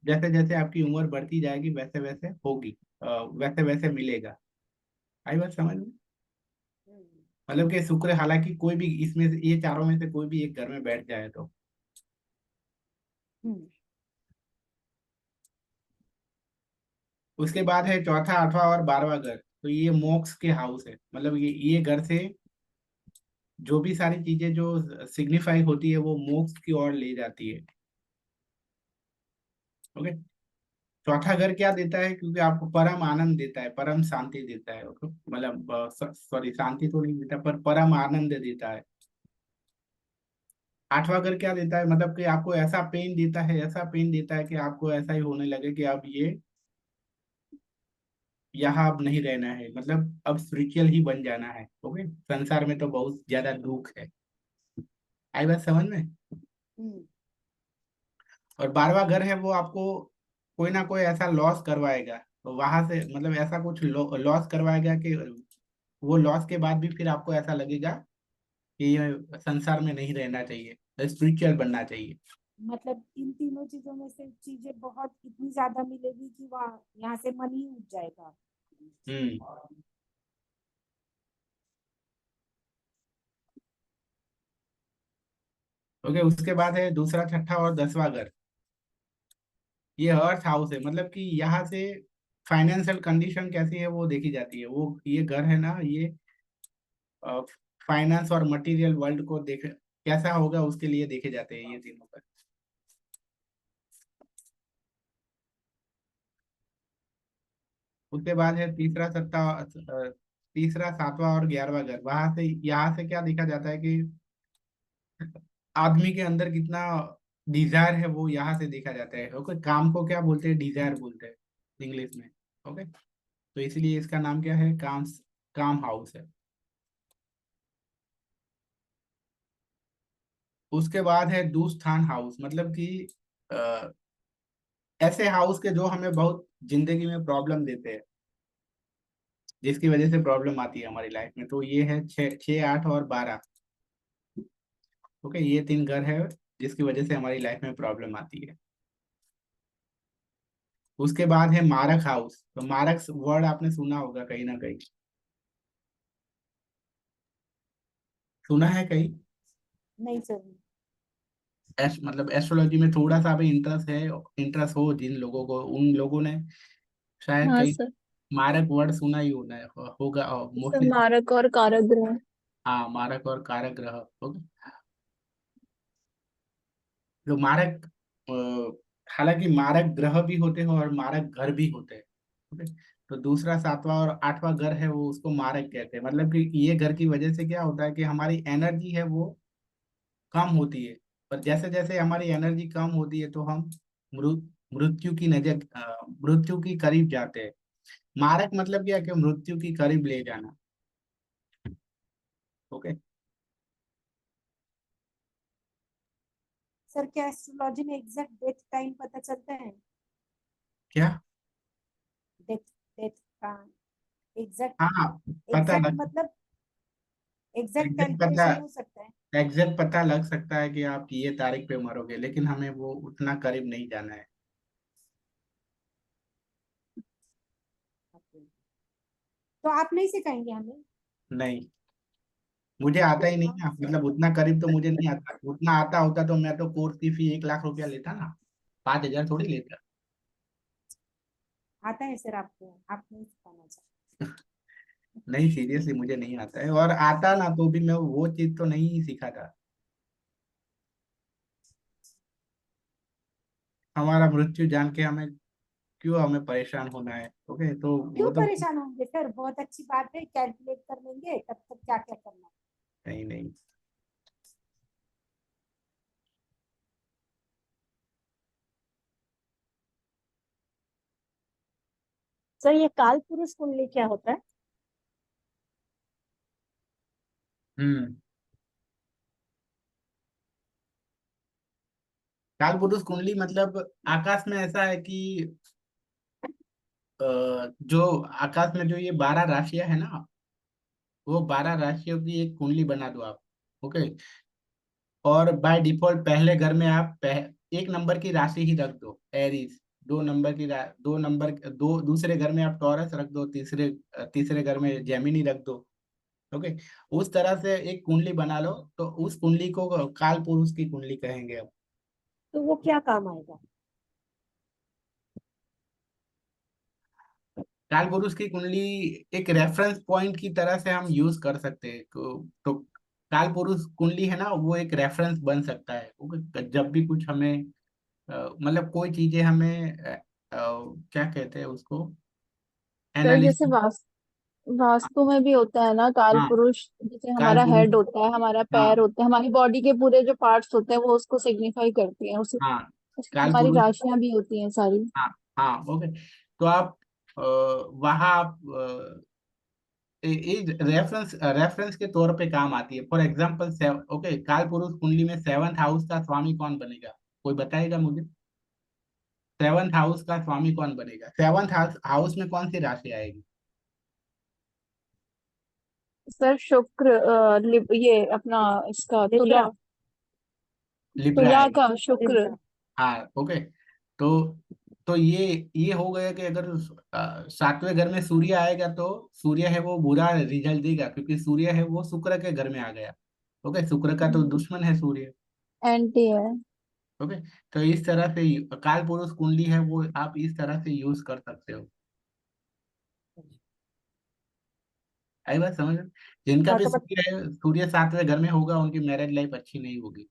जैसे जैसे आपकी उम्र बढ़ती जाएगी वैसे वैसे होगी, वैसे वैसे मिलेगा। आई बात समझ में? मतलब कि शुक्र, हालांकि कोई भी इसमें से, ये चारों में से कोई भी एक घर में बैठ जाए तो उसके बाद है चौथा, आठवां और 12वां घर। तो ये मोक्ष के हाउस है, मतलब ये घर से जो भी सारी चीजें जो सिग्निफाई होती है वो मोक्ष की ओर ले जाती है। ओके। चौथा घर क्या देता है, क्योंकि आपको परम आनंद देता है, परम शांति देता है। ओके, मतलब सॉरी, शांति तो नहीं देता पर परम आनंद देता है। आठवां घर क्या देता है, मतलब कि आपको ऐसा पेन देता है, ऐसा पेन देता है कि आपको ऐसा ही होने लगे कि अब ये यहाँ अब नहीं रहना है, मतलब अब स्पिरिचुअल ही बन जाना है। ओके, संसार में तो बहुत ज्यादा दुख है। आई बात समझ में। हम्म। और 12वां घर है वो आपको कोई ना कोई ऐसा लॉस करवाएगा, तो वहां से मतलब ऐसा कुछ लॉस करवाएगा कि वो लॉस के बाद भी फिर आपको ऐसा लगेगा कि ये संसार में नहीं रहना चाहिए, स्पिरिचुअल बनना चाहिए। मतलब इन तीनों चीजों में से चीजें बहुत इतनी ज्यादा मिलेगी कि वहाँ यहाँ से मन ही उठ जाएगा। हम्म। ओके, उसके बाद है दूसरा, छठा और 10वां घर। ये अर्थ हाउस है, मतलब कि यहाँ से फाइनेंशियल कंडीशन कैसी है वो देखी जाती है। वो ये घर है ना, ये फाइनेंस और मटेरियल वर्ल्ड को देख कैसा होगा उसके लिए देखे जाते हैं ये तीनों घर। उसके बाद है तीसरा, 7वां और 11वां घर। वहां से यहाँ से क्या देखा जाता है कि आदमी के अंदर कितना डिजायर है वो यहाँ से देखा जाता है। ओके, काम को क्या बोलते हैं, डिजायर बोलते हैं इंग्लिश में। ओके, तो इसलिए इसका नाम क्या है, काम, काम हाउस है। उसके बाद है दूस्थान हाउस, मतलब कि अ, ऐसे हाउस के जो हमें बहुत जिंदगी में प्रॉब्लम देते हैं, जिसकी वजह से प्रॉब्लम आती है हमारी लाइफ में। तो ये है 6, 6, 8 और 12। ओके, ये तीन घर है जिसकी वजह से हमारी लाइफ में प्रॉब्लम आती है। उसके बाद है मारक हाउस। तो मारक वर्ड आपने सुना होगा कहीं ना कहीं, सुना है कहीं। नहीं सर। मतलब एस्ट्रोलॉजी में थोड़ा सा भी इंटरेस्ट है, इंटरेस्ट हो जिन लोगों को, उन लोगों ने शायद हाँ कहीं सर। मारक वर्ड सुना ही होना है, होगा सर मोस्टली। मारक और कारागृह। हाँ, मारक और कारक ग्रह। ओके, जो मारक हालांकि मारक ग्रह भी होते हैं और मारक घर भी होते हैं। ओके, तो दूसरा, 7वां और 8वां घर है वो, उसको मारक कहते हैं। मतलब कि ये घर की वजह से क्या होता है कि हमारी एनर्जी है वो कम होती है। और जैसे जैसे हमारी एनर्जी कम होती है तो हम मृत्यु की नजर मृत्यु की करीब जाते हैं। मारक मतलब क्या, कि मृत्यु की करीब ले जाना। ओके। सर क्या एस्ट्रोलॉजी में एग्जैक्ट डेथ टाइम पता चलता है? क्या। डेथ डेथ का एग्जैक्ट, हाँ, पता एग्जैक्ट लग मतलब एग्जैक्ट एग्जैक्ट पता कैलकुलेशन हो सकता है? एग्जैक्ट पता लग सकता है कि आप ये तारीख पे मरोगे, लेकिन हमें वो उतना करीब नहीं जाना है। Okay. तो आप नहीं सिखाएंगे हमें? नहीं, मुझे आता ही नहीं हाँ ना, सर। मतलब उतना करीब तो मुझे नहीं आता। उतना आता होता तो मैं तो कोर्स की फी 1 लाख रुपया लेता ना, 5,000 थोड़ी लेता। आता है सर आपको, आप नहीं सिखाना चाहते? नहीं, सीरियसली मुझे नहीं आता है, और आता ना तो भी मैं वो चीज तो नहीं सीखा था। हमारा मृत्यु जान के हमें क्यों हमें परेशान होना है। ओके, तो क्यों वो तो परेशान होंगे सर, बहुत अच्छी बात है, कैलकुलेट कर लेंगे तब तक क्या क्या करना है। नहीं, नहीं। सर ये काल पुरुष कुंडली क्या होता है? हम्म। काल पुरुष कुंडली मतलब आकाश में ऐसा है कि जो आकाश में जो ये 12 राशियां है ना, वो 12 राशियों की एक कुंडली बना दो आप। ओके, और बाय डिफॉल्ट पहले घर में आप 1 नंबर की राशि ही रख दो, एरीज। 2 नंबर, दूसरे घर में आप टॉरस रख दो, तीसरे घर में जेमिनी रख दो। ओके, उस तरह से एक कुंडली बना लो, तो उस कुंडली को काल पुरुष की कुंडली कहेंगे अब। तो वो क्या काम आएगा? काल पुरुष की कुंडली एक रेफरेंस पॉइंट की तरह से हम यूज कर सकते हैं। तो काल पुरुष कुंडली है ना, वो एक रेफरेंस बन सकता है। जब भी कुछ हमें मतलब कोई चीजें हमें क्या कहते हैं उसको, सर जैसे एनालिसिस। वास्तु में भी होता है ना काल हाँ, पुरुष, जैसे काल हमारा पुरुष। हेड होता है, हमारा पैर हाँ होता है, हमारी बॉडी के पूरे जो पार्ट्स होते हैं वो उसको सिग्निफाई करती हैं, उसी हाँ, उसमें काल हमारी पुरुष। राशियां भी होती हैं सारी। हाँ हाँ, ओके। तो आप वहाँ आप रेफरेंस रेफरेंस के तौर पे काम आती है। फॉर एग्जाम्पल, ओके, काल पुरुष कुंडली में सेवंथ हाउस का स्वामी कौन बनेगा, कोई बताएगा मुझे? सेवंथ हाउस का स्वामी कौन बनेगा? सेवंथ हाउस में कौन सी राशि आएगी? सर शुक्र, ये अपना इसका तुला, लिब्रा। लिब्रा तुला आएगी। का शुक्र। लिब्रा। हाँ, ओके। तो ये हो गया कि अगर सातवें घर में सूर्य आएगा तो सूर्य है वो बुरा रिजल्ट देगा, क्योंकि सूर्य है वो शुक्र के घर में आ गया। ओके, शुक्र का तो दुश्मन है सूर्य। एंटी है। ओके, तो इस तरह से काल पुरुष कुंडली है वो आप इस तरह से यूज कर सकते हो। आई बात समझ में? जिनका हाँ भी तो सूर्य है, सूर्य सातवें घर में होगा, उनकी मैरिज लाइफ अच्छी नहीं होगी।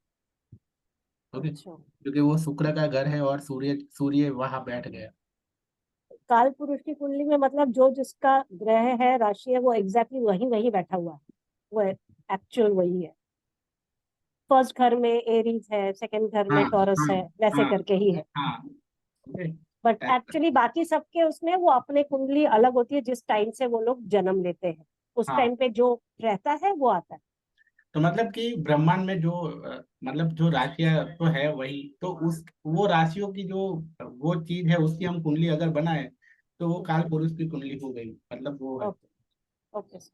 ओके, अच्छा, क्योंकि वो शुक्र का घर है और सूर्य सूर्य वहां बैठ गया। काल पुरुष की कुंडली में मतलब जो जिसका ग्रह है, राशि है, वो एग्जैक्टली वही वही बैठा हुआ है, वो एक्चुअल वही है। फर्स्ट घर में एरीज है, सेकंड घर हाँ में टॉरस हाँ है, वैसे हाँ करके ही है। हाँ, ओके। बट एक्चुअली बाकी सबके उसमें वो अपने कुंडली अलग होती है, जिस टाइम से वो लोग जन्म लेते हैं उस हाँ, टाइम पे जो रहता है वो आता है। तो मतलब कि ब्रह्मांड में जो मतलब जो राशियां तो है वही, तो उस वो राशियों की जो वो चीज है उसकी हम कुंडली अगर बनाए तो वो काल पुरुष की कुंडली हो गई, मतलब वो है। Okay. Okay sir,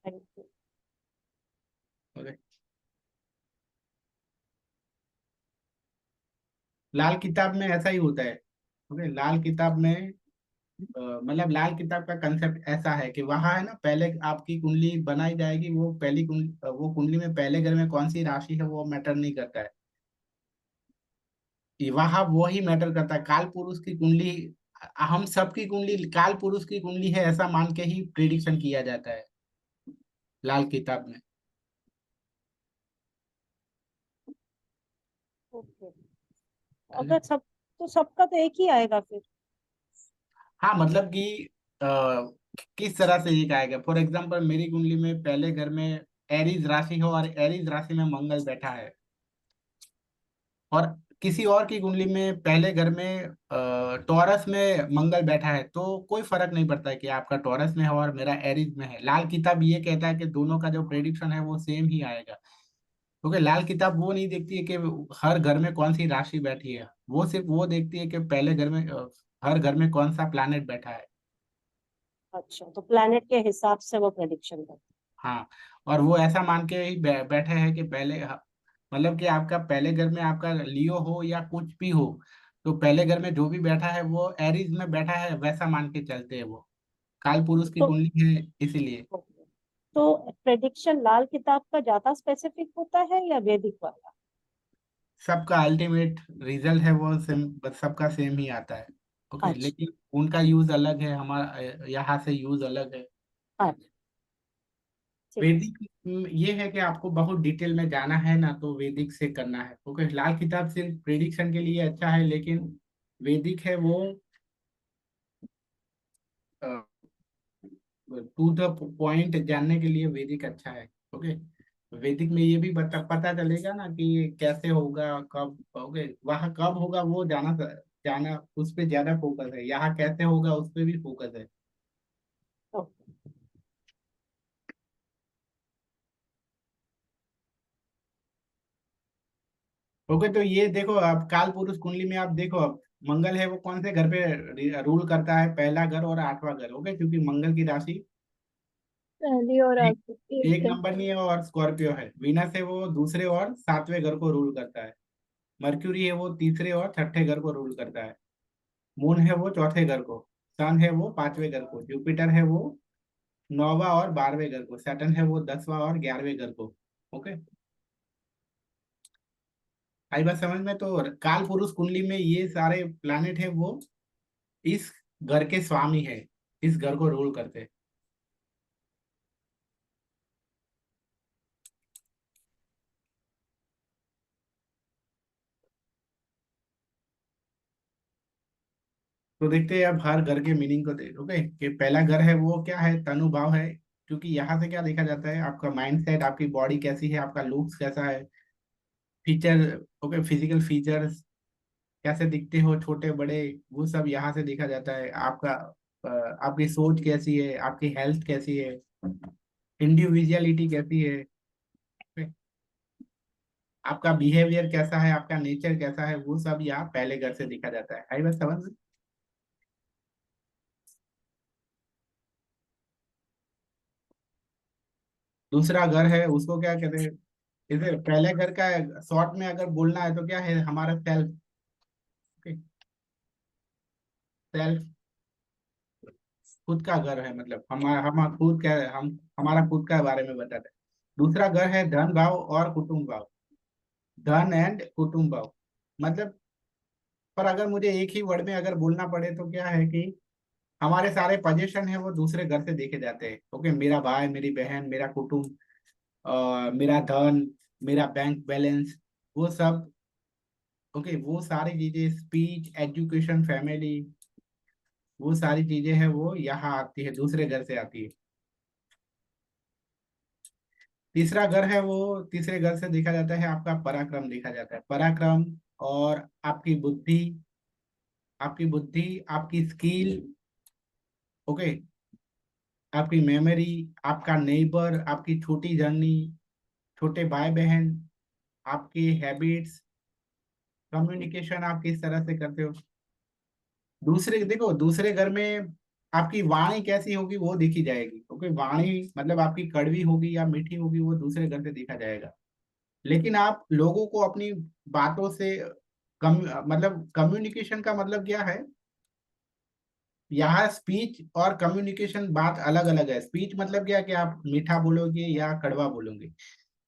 thank you. Okay. Lal Kitab में ऐसा ही होता है। ओके, लाल किताब में मतलब लाल किताब का कंसेप्ट ऐसा है कि वहां है ना, पहले आपकी कुंडली बनाई जाएगी, वो पहली कुंडली, वो कुंडली में पहले घर में कौन सी राशि है वो मैटर नहीं करता है। वहां वही मैटर करता है। काल पुरुष की कुंडली, हम सबकी कुंडली काल पुरुष की कुंडली है ऐसा मान के ही प्रिडिक्शन किया जाता है लाल किताब में। ओके, अगर सब, तो सबका तो एक ही आएगा फिर। हाँ, मतलब कि अ, किस तरह से ये आएगा। फॉर एग्जाम्पल, मेरी कुंडली में पहले घर में एरीज राशि हो और एरीज राशि में मंगल बैठा है, और किसी और की कुंडली में पहले घर में टॉरस में मंगल बैठा है, तो कोई फर्क नहीं पड़ता है कि आपका टॉरस में है और मेरा एरीज में है। लाल किताब ये कहता है कि दोनों का जो प्रेडिक्शन है वो सेम ही आएगा, क्योंकि लाल किताब वो नहीं देखती है कि हर घर में कौन सी राशि बैठी है, वो सिर्फ वो देखती है कि पहले घर में हर घर में कौन सा प्लैनेट बैठा है। अच्छा, तो प्लैनेट के हिसाब से वो प्रेडिक्शन करते हाँ, और वो ऐसा मान के ही बैठे हैं कि पहले मतलब कि आपका पहले घर में आपका लियो हो या कुछ भी हो, तो पहले घर में जो भी बैठा है वो एरीज में बैठा है वैसा मान के चलते हैं वो। काल पुरुष की तो कुंडली है इसीलिए। okay। तो प्रेडिक्शन लाल किताब का ज्यादा स्पेसिफिक होता है या वैदिक वाला? सबका अल्टीमेट रिजल्ट है वो सेम, सबका सेम ही आता है। ओके, अच्छा। लेकिन उनका यूज अलग है, हमारा यहाँ से यूज अलग है। अच्छा, ठीक है। वैदिक ये है कि आपको बहुत डिटेल में जाना है ना, तो वैदिक से करना है। ओके, लाल किताब सिर्फ प्रिडिक्शन के लिए अच्छा है, लेकिन वैदिक है वो टू द पॉइंट जानने के लिए वैदिक अच्छा है। ओके, वैदिक में ये भी पता चलेगा ना कि ये कैसे होगा, कब। ओके, वहाँ कब होगा वो जाना जाना उस पे ज्यादा फोकस है, यहाँ कैसे होगा उस पे भी फोकस है। ओके। ओके, तो ये देखो आप काल पुरुष कुंडली में आप देखो, अब मंगल है वो कौन से घर पे रूल करता है, पहला घर और आठवां घर। ओके, क्योंकि मंगल की राशि पहली और एक, आखिरी एक एक है। नंबर नहीं है और स्कॉर्पियो है। वीनस है वो दूसरे और सातवें घर को रूल करता है। मर्क्यूरी है वो तीसरे और छठे घर को रूल करता है। मून है वो चौथे घर को। सन है वो पांचवें घर को। जुपिटर है वो नौवां और बारहवें घर को। सैटर्न है वो दसवां और ग्यारहवें घर को। ओके, आई बात समझ में? तो काल पुरुष कुंडली में ये सारे प्लैनेट है वो इस घर के स्वामी है। इस घर को रूल करते। तो देखते हैं अब हर घर के मीनिंग को देख। ओके, कि पहला घर है वो क्या है, तनुभाव है। क्योंकि यहाँ से क्या देखा जाता है, आपका माइंड सेट, आपकी बॉडी कैसी है, आपका लुक्स कैसा है, फीचर, ओके, फिजिकल फीचर्स कैसे दिखते हो, छोटे बड़े, वो सब यहाँ से देखा जाता है। आपका आपकी सोच कैसी है, आपकी हेल्थ कैसी है, इंडिविजुअलिटी कैसी है, okay? आपका बिहेवियर कैसा है, आपका नेचर कैसा है, वो सब यहाँ पहले घर से देखा जाता है। आई बात समझ में? दूसरा घर है उसको क्या कहते हैं, इसे पहले घर का शॉर्ट में अगर बोलना है तो क्या है, हमारा सेल्फ। सेल्फ खुद का घर है, मतलब हम खुद का, हम हमारा खुद का बारे में बताते हैं। दूसरा घर है धन भाव और कुटुंब भाव। धन एंड कुटुंब भाव मतलब, पर अगर मुझे एक ही वर्ड में अगर बोलना पड़े तो क्या है कि हमारे सारे पोजीशन है वो दूसरे घर से देखे जाते हैं। ओके, मेरा भाई, मेरी बहन, मेरा कुटुंब, मेरा धन, मेरा बैंक बैलेंस, वो सब, ओके, वो सारी चीजें, स्पीच, एजुकेशन, फैमिली, वो सारी चीजें हैं वो यहाँ आती है, दूसरे घर से आती है। तीसरा घर है वो, तीसरे घर से देखा जाता है आपका पराक्रम देखा जाता है। पराक्रम और आपकी बुद्धि, आपकी स्किल, ओके, आपकी मेमोरी, आपका नेबर, आपकी छोटी जर्नी, छोटे भाई बहन, आपकी हैबिट्स, कम्युनिकेशन आप किस तरह से करते हो। दूसरे देखो, दूसरे घर में आपकी वाणी कैसी होगी वो देखी जाएगी। ओके, वाणी मतलब आपकी कड़वी होगी या मीठी होगी, वो दूसरे घर से देखा जाएगा। लेकिन आप लोगों को अपनी बातों से कम, मतलब कम्युनिकेशन का मतलब क्या है, यहाँ स्पीच और कम्युनिकेशन बात अलग अलग है। स्पीच मतलब क्या है कि आप मीठा बोलोगे या कड़वा बोलोगे।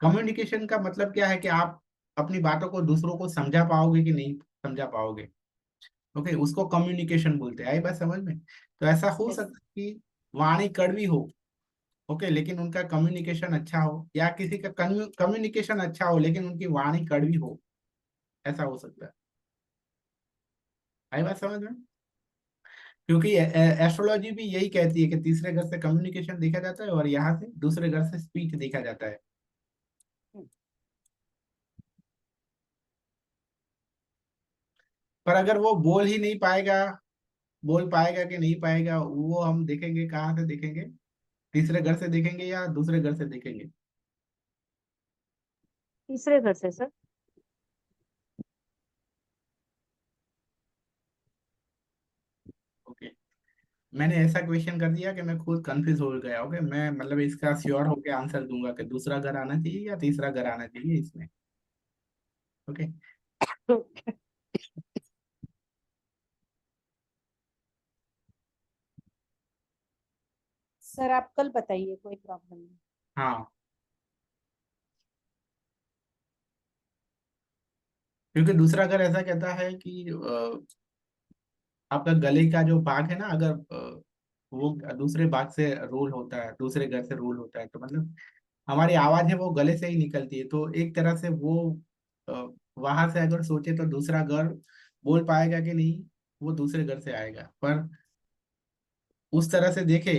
कम्युनिकेशन का मतलब क्या है कि आप अपनी बातों को दूसरों को समझा पाओगे कि नहीं समझा पाओगे। ओके, उसको कम्युनिकेशन बोलते हैं। आई बात समझ में? तो ऐसा हो Yes. सकता है कि वाणी कड़वी हो, ओके, लेकिन उनका कम्युनिकेशन अच्छा हो, या किसी का कम्युनिकेशन अच्छा हो लेकिन उनकी वाणी कड़वी हो, ऐसा हो सकता है। आई बात समझ में? क्योंकि एस्ट्रोलॉजी भी यही कहती है कि तीसरे घर से कम्युनिकेशन देखा जाता है और यहाँ से दूसरे घर से स्पीच देखा जाता है। पर अगर वो बोल ही नहीं पाएगा, बोल पाएगा कि नहीं पाएगा, वो हम देखेंगे कहाँ से देखेंगे, तीसरे घर से देखेंगे या दूसरे घर से देखेंगे? तीसरे घर से सर। ओके, मैंने ऐसा क्वेश्चन कर दिया कि मैं खुद कंफ्यूज हो गया। ओके, मैं मतलब इसका श्योर होके आंसर दूंगा कि दूसरा घर आना चाहिए या तीसरा घर आना चाहिए इसमें। ओके, सर आप कल बताइए, कोई प्रॉब्लम नहीं। हाँ, क्योंकि दूसरा घर ऐसा कहता है कि आपका गले का जो भाग है ना, अगर वो दूसरे भाग से रोल होता है, दूसरे घर से रोल होता है, तो मतलब हमारी आवाज है वो गले से ही निकलती है। तो एक तरह से वो वहां से अगर सोचे तो दूसरा घर बोल पाएगा कि नहीं, वो दूसरे घर से आएगा। पर उस तरह से देखे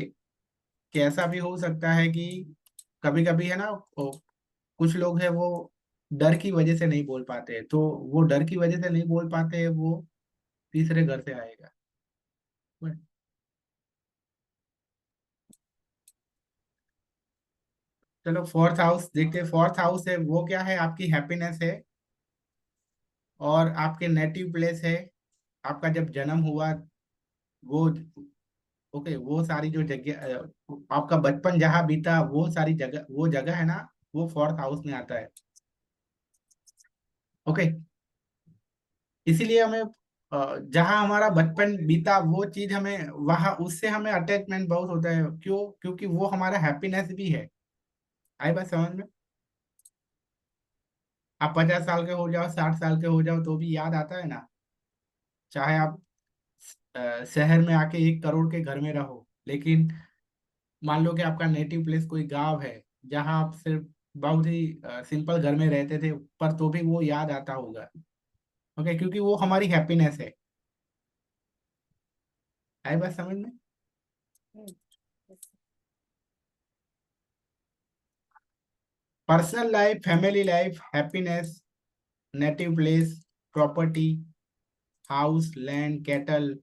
कि ऐसा भी हो सकता है कि कभी कभी है ना, कुछ लोग हैं वो डर की वजह से नहीं बोल पाते हैं, तो वो डर की वजह से नहीं बोल पाते हैं, वो तीसरे घर से आएगा। चलो फोर्थ हाउस देखते हैं। फोर्थ हाउस है वो क्या है, आपकी हैप्पीनेस है और आपके नेटिव प्लेस है, आपका जब जन्म हुआ वो, ओके, वो सारी जो जगह, आपका बचपन जहाँ बीता, वो सारी जगह, वो जगह है ना, वो फोर्थ हाउस में आता है। ओके, इसीलिए हमें जहाँ हमारा बचपन बीता वो चीज हमें वहाँ, उससे हमें अटैचमेंट बहुत होता है। क्यों? क्योंकि वो हमारा हैप्पीनेस भी है। आई बात समझ में? आप 50 साल के हो जाओ, 60 साल के हो जाओ, तो भी याद आता है ना। चाहे आप शहर में आके 1 करोड़ के घर में रहो, लेकिन मान लो कि आपका नेटिव प्लेस कोई गांव है जहां आप सिर्फ बहुत ही सिंपल घर में रहते थे, पर तो भी वो याद आता होगा। ओके, क्योंकि वो हमारी हैप्पीनेस है। आई बात समझ में? yes. Personal life, family life, happiness, native place, property, house, land, cattle,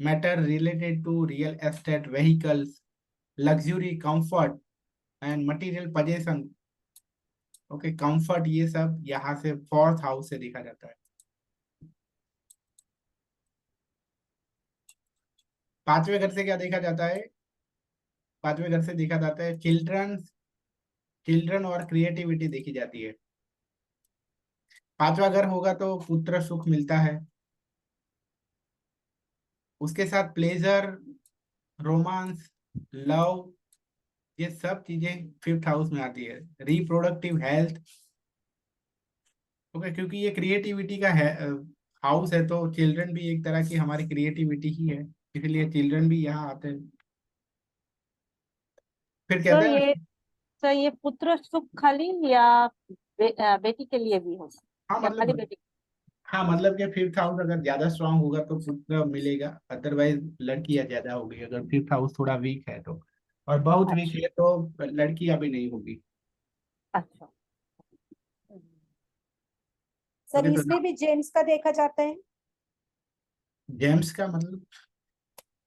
matter related to real estate, vehicles, luxury, comfort and material possession. Okay, comfort ये सब यहाँ से फोर्थ हाउस से देखा जाता है। पांचवें घर से क्या देखा जाता है? पांचवें घर से देखा जाता है चिल्ड्रन, चिल्ड्रन और क्रिएटिविटी देखी जाती है। पांचवा घर होगा तो पुत्र सुख मिलता है, उसके साथ प्लेजर, रोमांस, लव, ये सब चीजें फिफ्थ हाउस में आती है। Reproductive health. ओके, क्योंकि ये क्रिएटिविटी का है हाउस है, तो चिल्ड्रन भी एक तरह की हमारी क्रिएटिविटी ही है, इसलिए चिल्ड्रन भी यहाँ आते हैं। फिर कहते सर हैं, ये सर ये पुत्र सुख खाली या बेटी के लिए भी होगा, हाँ या खाली मतलब, बेटी? हाँ मतलब कि फिफ्थ हाउस अगर ज्यादा स्ट्रांग होगा तो पुत्र मिलेगा, अदरवाइज लड़कियां ज्यादा होगी। अगर फिफ्थ हाउस थोड़ा वीक है तो, और बहुत वीक अच्छा है तो लड़कियां भी नहीं होगी। अच्छा। सर ओके, तो इसमें भी जेम्स का देखा जाता है, जेम्स का मतलब?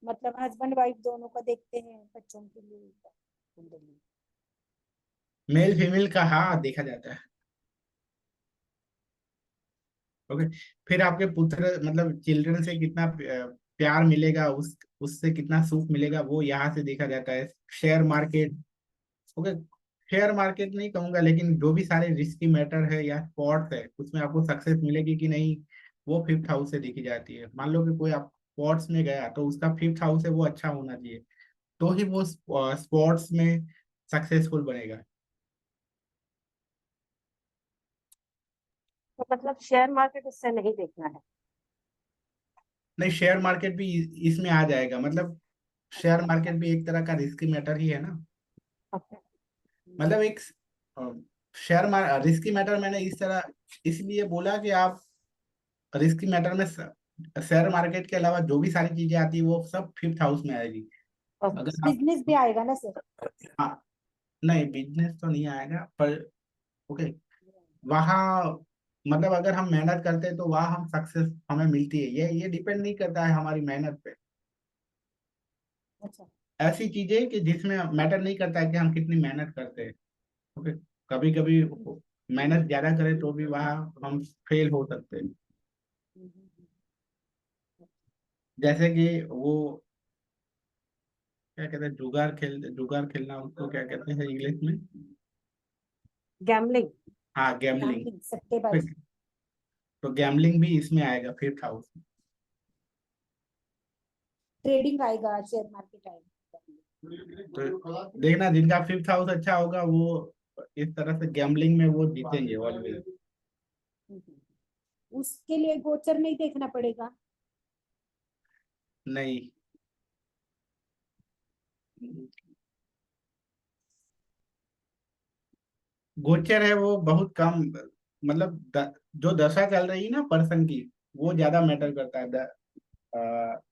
मतलब हस्बैंड वाइफ दोनों का देखते हैं बच्चों के लिए कुंडली। मेल फीमेल का, हाँ देखा जाता है। ओके, फिर आपके पुत्र मतलब चिल्ड्रन से कितना प्यार मिलेगा, उससे कितना सुख मिलेगा, वो यहाँ से देखा जाता है। Share market. Okay, share market नहीं कहूंगा, लेकिन जो भी सारे रिस्की मैटर है या स्पॉट्स है उसमें आपको सक्सेस मिलेगी कि नहीं, वो फिफ्थ हाउस से देखी जाती है। मान लो कि कोई आप स्पोर्ट्स में गया तो उसका फिफ्थ हाउस है वो अच्छा होना चाहिए, तो ही वो स्पोर्ट्स में सक्सेसफुल बनेगा। तो मतलब शेयर मार्केट इससे नहीं देखना है? नहीं, शेयर मार्केट भी इसमें आ जाएगा, मतलब शेयर अच्छा मार्केट भी एक तरह का रिस्की मैटर ही है ना। ओके। मतलब एक शेयर मार रिस्की मैटर मैंने इस तरह इसलिए बोला कि आप रिस्की मैटर में शेयर मार्केट के अलावा जो भी सारी चीजें आती है वो सब फिफ्थ हाउस में आएगी। ओके अगर आप, बिजनेस भी आएगा ना सर? हाँ, नहीं बिजनेस तो नहीं आएगा पर, ओके, वहाँ मतलब अगर हम मेहनत करते हैं तो वहाँ हम सक्सेस हमें मिलती है। ये डिपेंड नहीं करता है हमारी मेहनत पे। अच्छा। ऐसी चीजें कि जिसमें मैटर नहीं करता है कि हम कितनी मेहनत करते हैं। ओके, कभी कभी मेहनत ज्यादा करें तो भी वहाँ हम फेल हो सकते हैं। जैसे कि वो क्या कहते हैं, जुगार खेलना उसको क्या कहते हैं इंग्लिश में? गैम्बलिंग। हाँ, गैमलिंग। गैम्बलिंग, सट्टेबाजी। तो गैमलिंग भी इसमें आएगा फिफ्थ हाउस में। ट्रेडिंग आएगा, शेयर मार्केट आएगा। तो देखना, जिनका फिफ्थ हाउस अच्छा होगा वो इस तरह से गैमलिंग में वो जीतेंगे ऑलवेज। उसके लिए गोचर नहीं देखना पड़ेगा? नहीं, गोचर है वो बहुत कम, मतलब जो दशा चल रही है ना पर्सन की, वो ज्यादा मैटर करता है।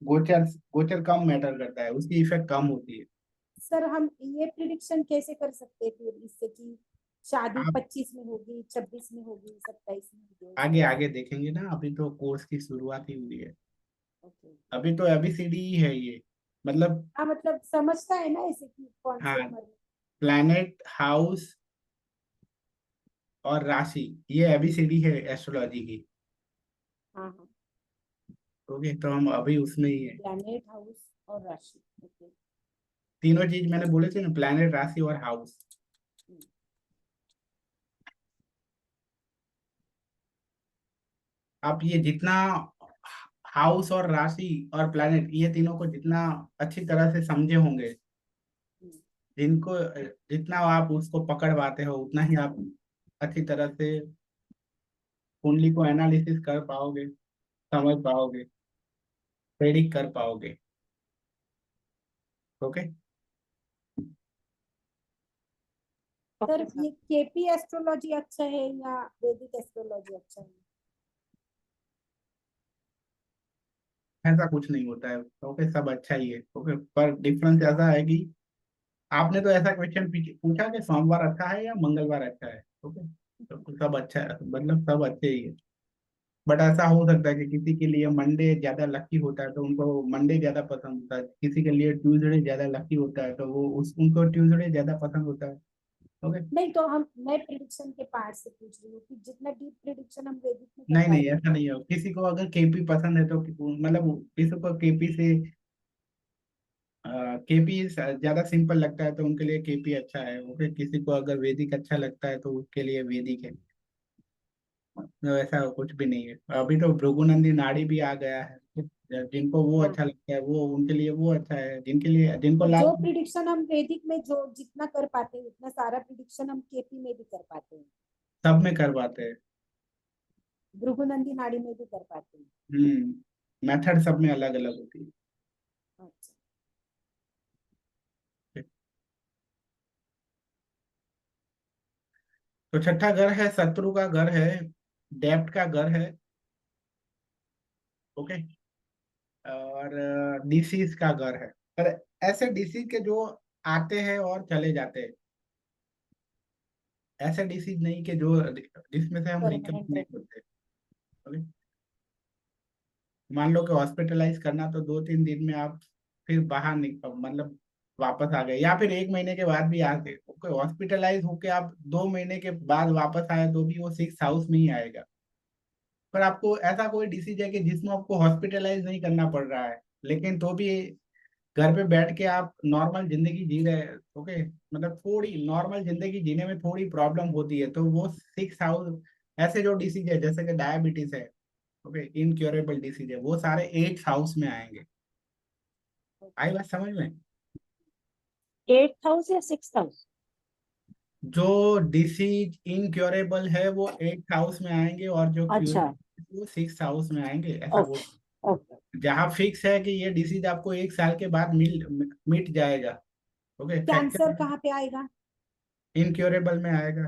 गोचर गोचर कम मैटर करता है, उसकी इफेक्ट कम होती है। सर हम ये प्रिडिक्शन कैसे कर सकते हैं फिर इससे कि शादी आप 25 में होगी, 26 में होगी, 27 में होगी, ऐसे आगे कैसे? आगे देखेंगे ना, अभी तो कोर्स की शुरुआत ही हुई है। ओके। अभी तो ABCD ही है ये, मतलब। हाँ मतलब समझता है ना ऐसे कि कौन से हाँ, उम्र में? प्लैनेट, हाउस और राशि, ये ABCD है एस्ट्रोलॉजी की। हाँ हाँ। ओके, तो हम अभी उसमें ही है। प्लैनेट, हाउस और राशि। ओके। तीनों चीज मैंने बोले थे ना, प्लैनेट, राशि और हाउस। आप ये जितना हाउस और राशि और प्लैनेट, ये तीनों को जितना अच्छी तरह से समझे होंगे, जिनको जितना आप उसको पकड़ पाते हो उतना ही आप अच्छी तरह से कुंडली को एनालिसिस कर पाओगे, समझ पाओगे, प्रेडिक्ट कर पाओगे। ओके। सर ये केपी एस्ट्रोलॉजी अच्छा है या वैदिक एस्ट्रोलॉजी अच्छा है? ऐसा कुछ नहीं होता है। ओके, सब अच्छा ही है। ओके, पर डिफरेंस ऐसा है कि आपने तो ऐसा क्वेश्चन पूछा कि सोमवार अच्छा है या मंगलवार अच्छा है। ओके, तो सब अच्छा है, मतलब सब अच्छे ही है। बट ऐसा हो सकता है कि किसी के लिए मंडे ज्यादा लकी होता है तो उनको मंडे ज्यादा पसंद होता है, किसी के लिए ट्यूसडे ज्यादा लकी होता है तो वो उनको ट्यूसडे ज्यादा पसंद होता है। ओके। नहीं तो मैं प्रिडिक्शन के पार्ट से पूछ रही हूँ कि जितना डीप प्रिडिक्शन हम वैदिक में कर नहीं नहीं, पाते हैं। ऐसा नहीं है। किसी को अगर केपी पसंद है तो मतलब किसी को केपी से केपी ज्यादा सिंपल लगता है तो उनके लिए केपी अच्छा है। ओके, किसी को अगर वैदिक अच्छा लगता है तो उसके लिए वैदिक है। तो ऐसा कुछ भी नहीं है। अभी तो भृगुनंदी नाड़ी भी आ गया है। जिनको वो हाँ, अच्छा लगता है वो उनके लिए वो अच्छा है, जिनके लिए जिनको तो जो लाल प्रिडिक्शन हम वैदिक में जो जितना कर पाते हैं उतना सारा प्रिडिक्शन हम केपी में भी कर पाते हैं, सब में करवाते हैं। भृगुनंदी नाड़ी में भी कर पाते हैं। मेथड सब में अलग अलग होती अच्छा। है। तो छठा घर है, शत्रु का घर है, डेप्ट का घर है। ओके। और डिसीज का घर है। पर ऐसे डिसीज के जो आते हैं और चले जाते हैं, ऐसे डिसीज नहीं के जो जिसमें से हम रिकवर परमानेंट नहीं रहते हैं। होते। ओके। मान लो कि हॉस्पिटलाइज करना तो 2-3 दिन में आप फिर बाहर निकल, मतलब वापस आ गए, या फिर 1 महीने के बाद भी आ गए। ओके, हॉस्पिटलाइज होके आप 2 महीने के बाद वापस आए तो भी वो 6 हाउस में ही आएगा। पर आपको ऐसा कोई डिसीज है कि जिसमें आपको हॉस्पिटलाइज नहीं करना पड़ रहा है, लेकिन तो भी घर पे बैठ के आप नॉर्मल जिंदगी जी रहे हैं। ओके, मतलब थोड़ी नॉर्मल जिंदगी जीने में थोड़ी प्रॉब्लम होती है तो वो 6 हाउस, ऐसे जो डिसीज है जैसे कि डायबिटीज है, ओके, इनक्योरेबल डिसीज है, वो सारे 8 हाउस में आएंगे। आई बात समझ में? 8 हाउस या 6 हाउस? जो डिसीज इनक्योरेबल है वो 8 हाउस में आएंगे और जो अच्छा। क्योरेबल वो 6 हाउस में आएंगे, ऐसा ओके। बोल। ओके। जहाँ फिक्स है कि ये डिसीज आपको 1 साल के बाद मिट जाएगा। ओके, कैंसर फ्रैक्चर कहाँ पे आएगा? इनक्योरेबल में आएगा।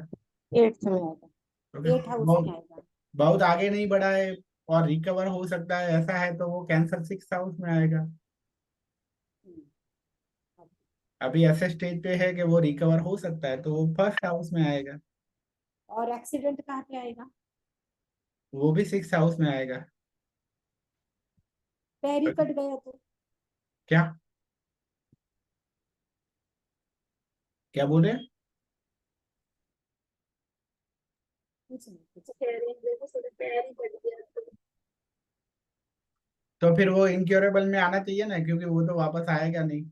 8th में होगा। ओके, 8 हाउस में बहुत आएगा। बहुत आगे नहीं बढ़ा है और रिकवर हो सकता है, ऐसा है तो वो कैंसर 6 हाउस में आएगा। हम्म, अभी ऐसे स्टेज पे है कि वो रिकवर हो सकता है तो वो फर्स्ट हाउस में आएगा। और एक्सीडेंट कहाँ पे आएगा? वो भी 6 हाउस में आएगा। पैर ही कट गया तो? क्या क्या बोल रहे हैं? कुछ नहीं, कुछ तो फिर वो इनक्योरेबल में आना चाहिए ना, क्योंकि वो तो वापस आएगा नहीं,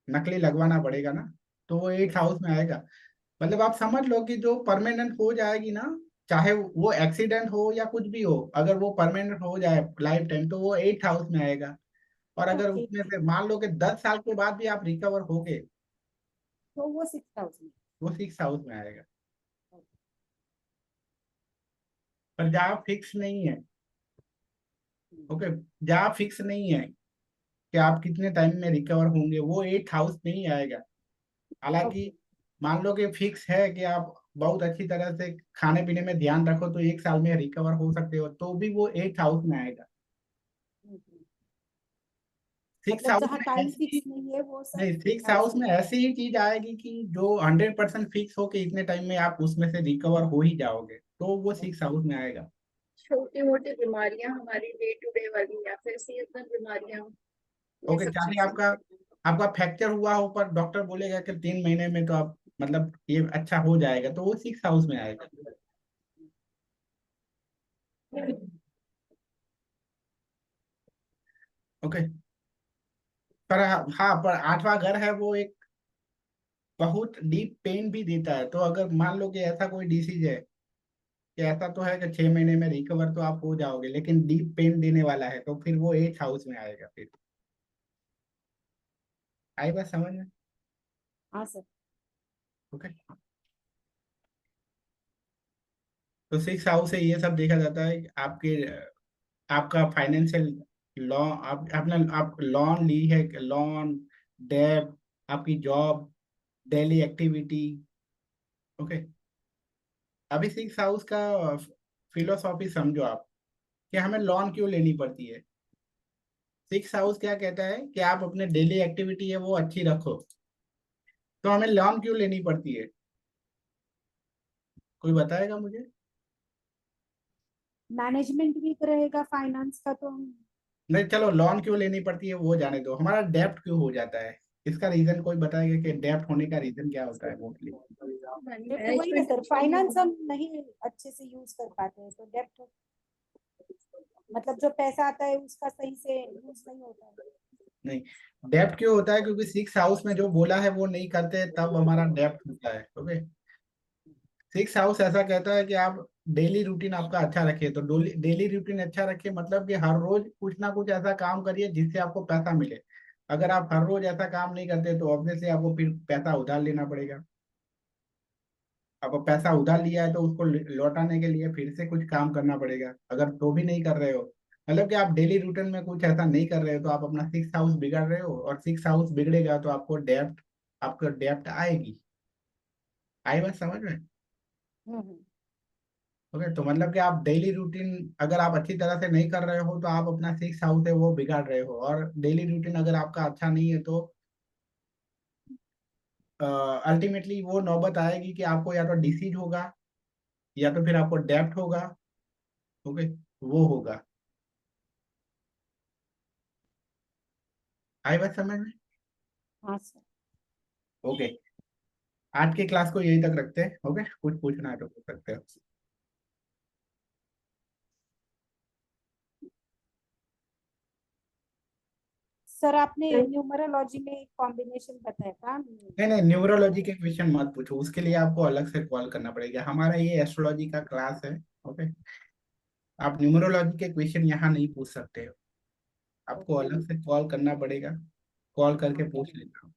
नकली लगवाना पड़ेगा ना। तो वो 8 हाउस में आएगा। मतलब आप समझ लो कि जो परमानेंट हो जाएगी ना, चाहे वो एक्सीडेंट हो या कुछ भी हो, अगर वो परमानेंट हो जाए लाइफ टाइम तो वो 8 हाउस में आएगा। और तो अगर ठीक उसमें है, से मान लो कि 10 साल के बाद भी आप रिकवर हो गए, तो वो 6 हाउस में। वो 6 हाउस में आएगा। पर जहाँ फिक्स नहीं है, ओके, जहाँ फिक्स नहीं है कि आप कितने टाइम में रिकवर होंगे, वो 8 हाउस में ही आएगा। हालांकि ओके। मान लो कि फिक्स है कि आप बहुत अच्छी तरह से खाने पीने में ध्यान रखो तो 1 साल में रिकवर हो सकते हो, तो भी वो 8 हाउस में आएगा। सिक्स मतलब हाउस जहाँ में टाइम ऐसी फिक्स नहीं है वो सब नहीं, एट 6 हाउस हाउस में में। ऐसी ही चीज आएगी कि जो 100% फिक्स हो कि इतने टाइम में आप उसमें से रिकवर हो ही जाओगे, तो वो 6 हाउस में आएगा। छोटी मोटी बीमारियां हमारी डे टू डे वाली या फिर सीजनल बीमारियां, ये ओके, सब चाहे चीजें। आपका आपका फ्रैक्चर हुआ हो पर डॉक्टर बोलेगा कि 3 महीने में तो आप मतलब ये अच्छा हो जाएगा, तो वो 6 हाउस में आएगा। ओके। पर हाँ, पर 8वां घर है वो एक बहुत डीप पेन भी देता है। तो अगर मान लो कि ऐसा कोई डिसीज है कि ऐसा तो है कि 6 महीने में रिकवर तो आप हो जाओगे, लेकिन डीप पेन देने वाला है तो फिर वो 8 हाउस में आएगा फिर। आई बात समझ में? हाँ सर। ओके। तो 6 हाउस से ये सब देखा जाता है कि आपके आपका फाइनेंशियल लॉन आप लोन ली है, लोन, डेट, आपकी जॉब, डेली एक्टिविटी। ओके, अभी 6 हाउस का फिलोसॉफी समझो आप, कि हमें लोन क्यों लेनी पड़ती है। 6 हाउस क्या कहता है कि आप अपने डेली एक्टिविटी है वो अच्छी रखो, तो हमें लोन क्यों लेनी पड़ती है, कोई बताएगा मुझे। मैनेजमेंट वीक रहेगा फाइनेंस का तो नहीं चलो, लोन क्यों लेनी पड़ती है वो जाने दो, हमारा डेप्ट क्यों हो जाता है, इसका रीजन कोई बताएगा कि डेप्ट होने का रीजन क्या होता है मोस्टली। डेप्ट वही ना सर, फाइनेंस हम नहीं अच्छे से यूज कर पाते हैं तो डेप्ट मतलब जो पैसा आता है उसका सही से यूज नहीं होता है। नहीं, डेप्ट क्यों होता है, क्योंकि 6 हाउस में जो बोला है वो नहीं करते, तब हमारा डेप्ट होता है। ओके, 6 हाउस ऐसा कहता है कि आप डेली रूटीन आपका अच्छा रखिए, तो डेली रूटीन अच्छा रखिए मतलब कि हर रोज कुछ ना कुछ ऐसा काम करिए जिससे आपको पैसा मिले। अगर आप हर रोज ऐसा काम नहीं करते तो ऑब्वियसली आपको फिर पैसा उधार लेना पड़ेगा। अब पैसा उधार लिया है तो उसको लौटाने के लिए फिर से कुछ काम करना पड़ेगा, अगर तो भी नहीं कर रहे हो, मतलब कि आप डेली रूटीन में कुछ ऐसा नहीं कर रहे हो, तो आप अपना 6 हाउस बिगाड़ रहे हो, और 6 हाउस बिगड़ेगा तो आपको डेप्ट आएगी। आई बात समझ में। हम्म। ओके, तो मतलब कि आप डेली रूटीन अगर आप अच्छी तरह से नहीं कर रहे हो तो आप अपना 6 हाउस है वो बिगाड़ रहे हो, और डेली रूटीन अगर आपका अच्छा नहीं है तो अल्टीमेटली वो नौबत आएगी कि आपको या तो डिसीज होगा, या तो फिर आपको डेप्ट होगा। ओके, वो होगा। आई बात समझ में। हाँ सर। ओके, आज के क्लास को यही तक रखते हैं। ओके, कुछ पूछना है तो पूछ सकते हो। सर आपने न्यूमरोलॉजी में एक कॉम्बिनेशन बताया था। नहीं नहीं, न्यूमरोलॉजी के क्वेश्चन मत पूछो, उसके लिए आपको अलग से कॉल करना पड़ेगा, हमारा ये एस्ट्रोलॉजी का क्लास है। ओके, आप न्यूमरोलॉजी के क्वेश्चन यहाँ नहीं पूछ सकते हो, आपको अलग से कॉल करना पड़ेगा, कॉल करके पूछ लेना।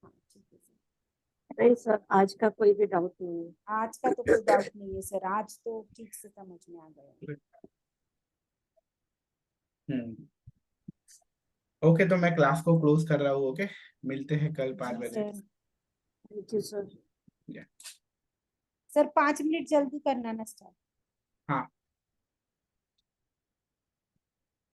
हाँ, ठीक है सर। नहीं सर, आज का कोई भी डाउट नहीं है। आज का तो कोई डाउट नहीं है सर, आज तो ठीक से समझ में आ गया। हम्म। ओके, तो मैं क्लास को क्लोज कर रहा हूँ। ओके, मिलते हैं कल 5 जी बजे। Sir. Thank you sir. Sir 5 minute जल्दी करना ना स्टार्ट। हाँ।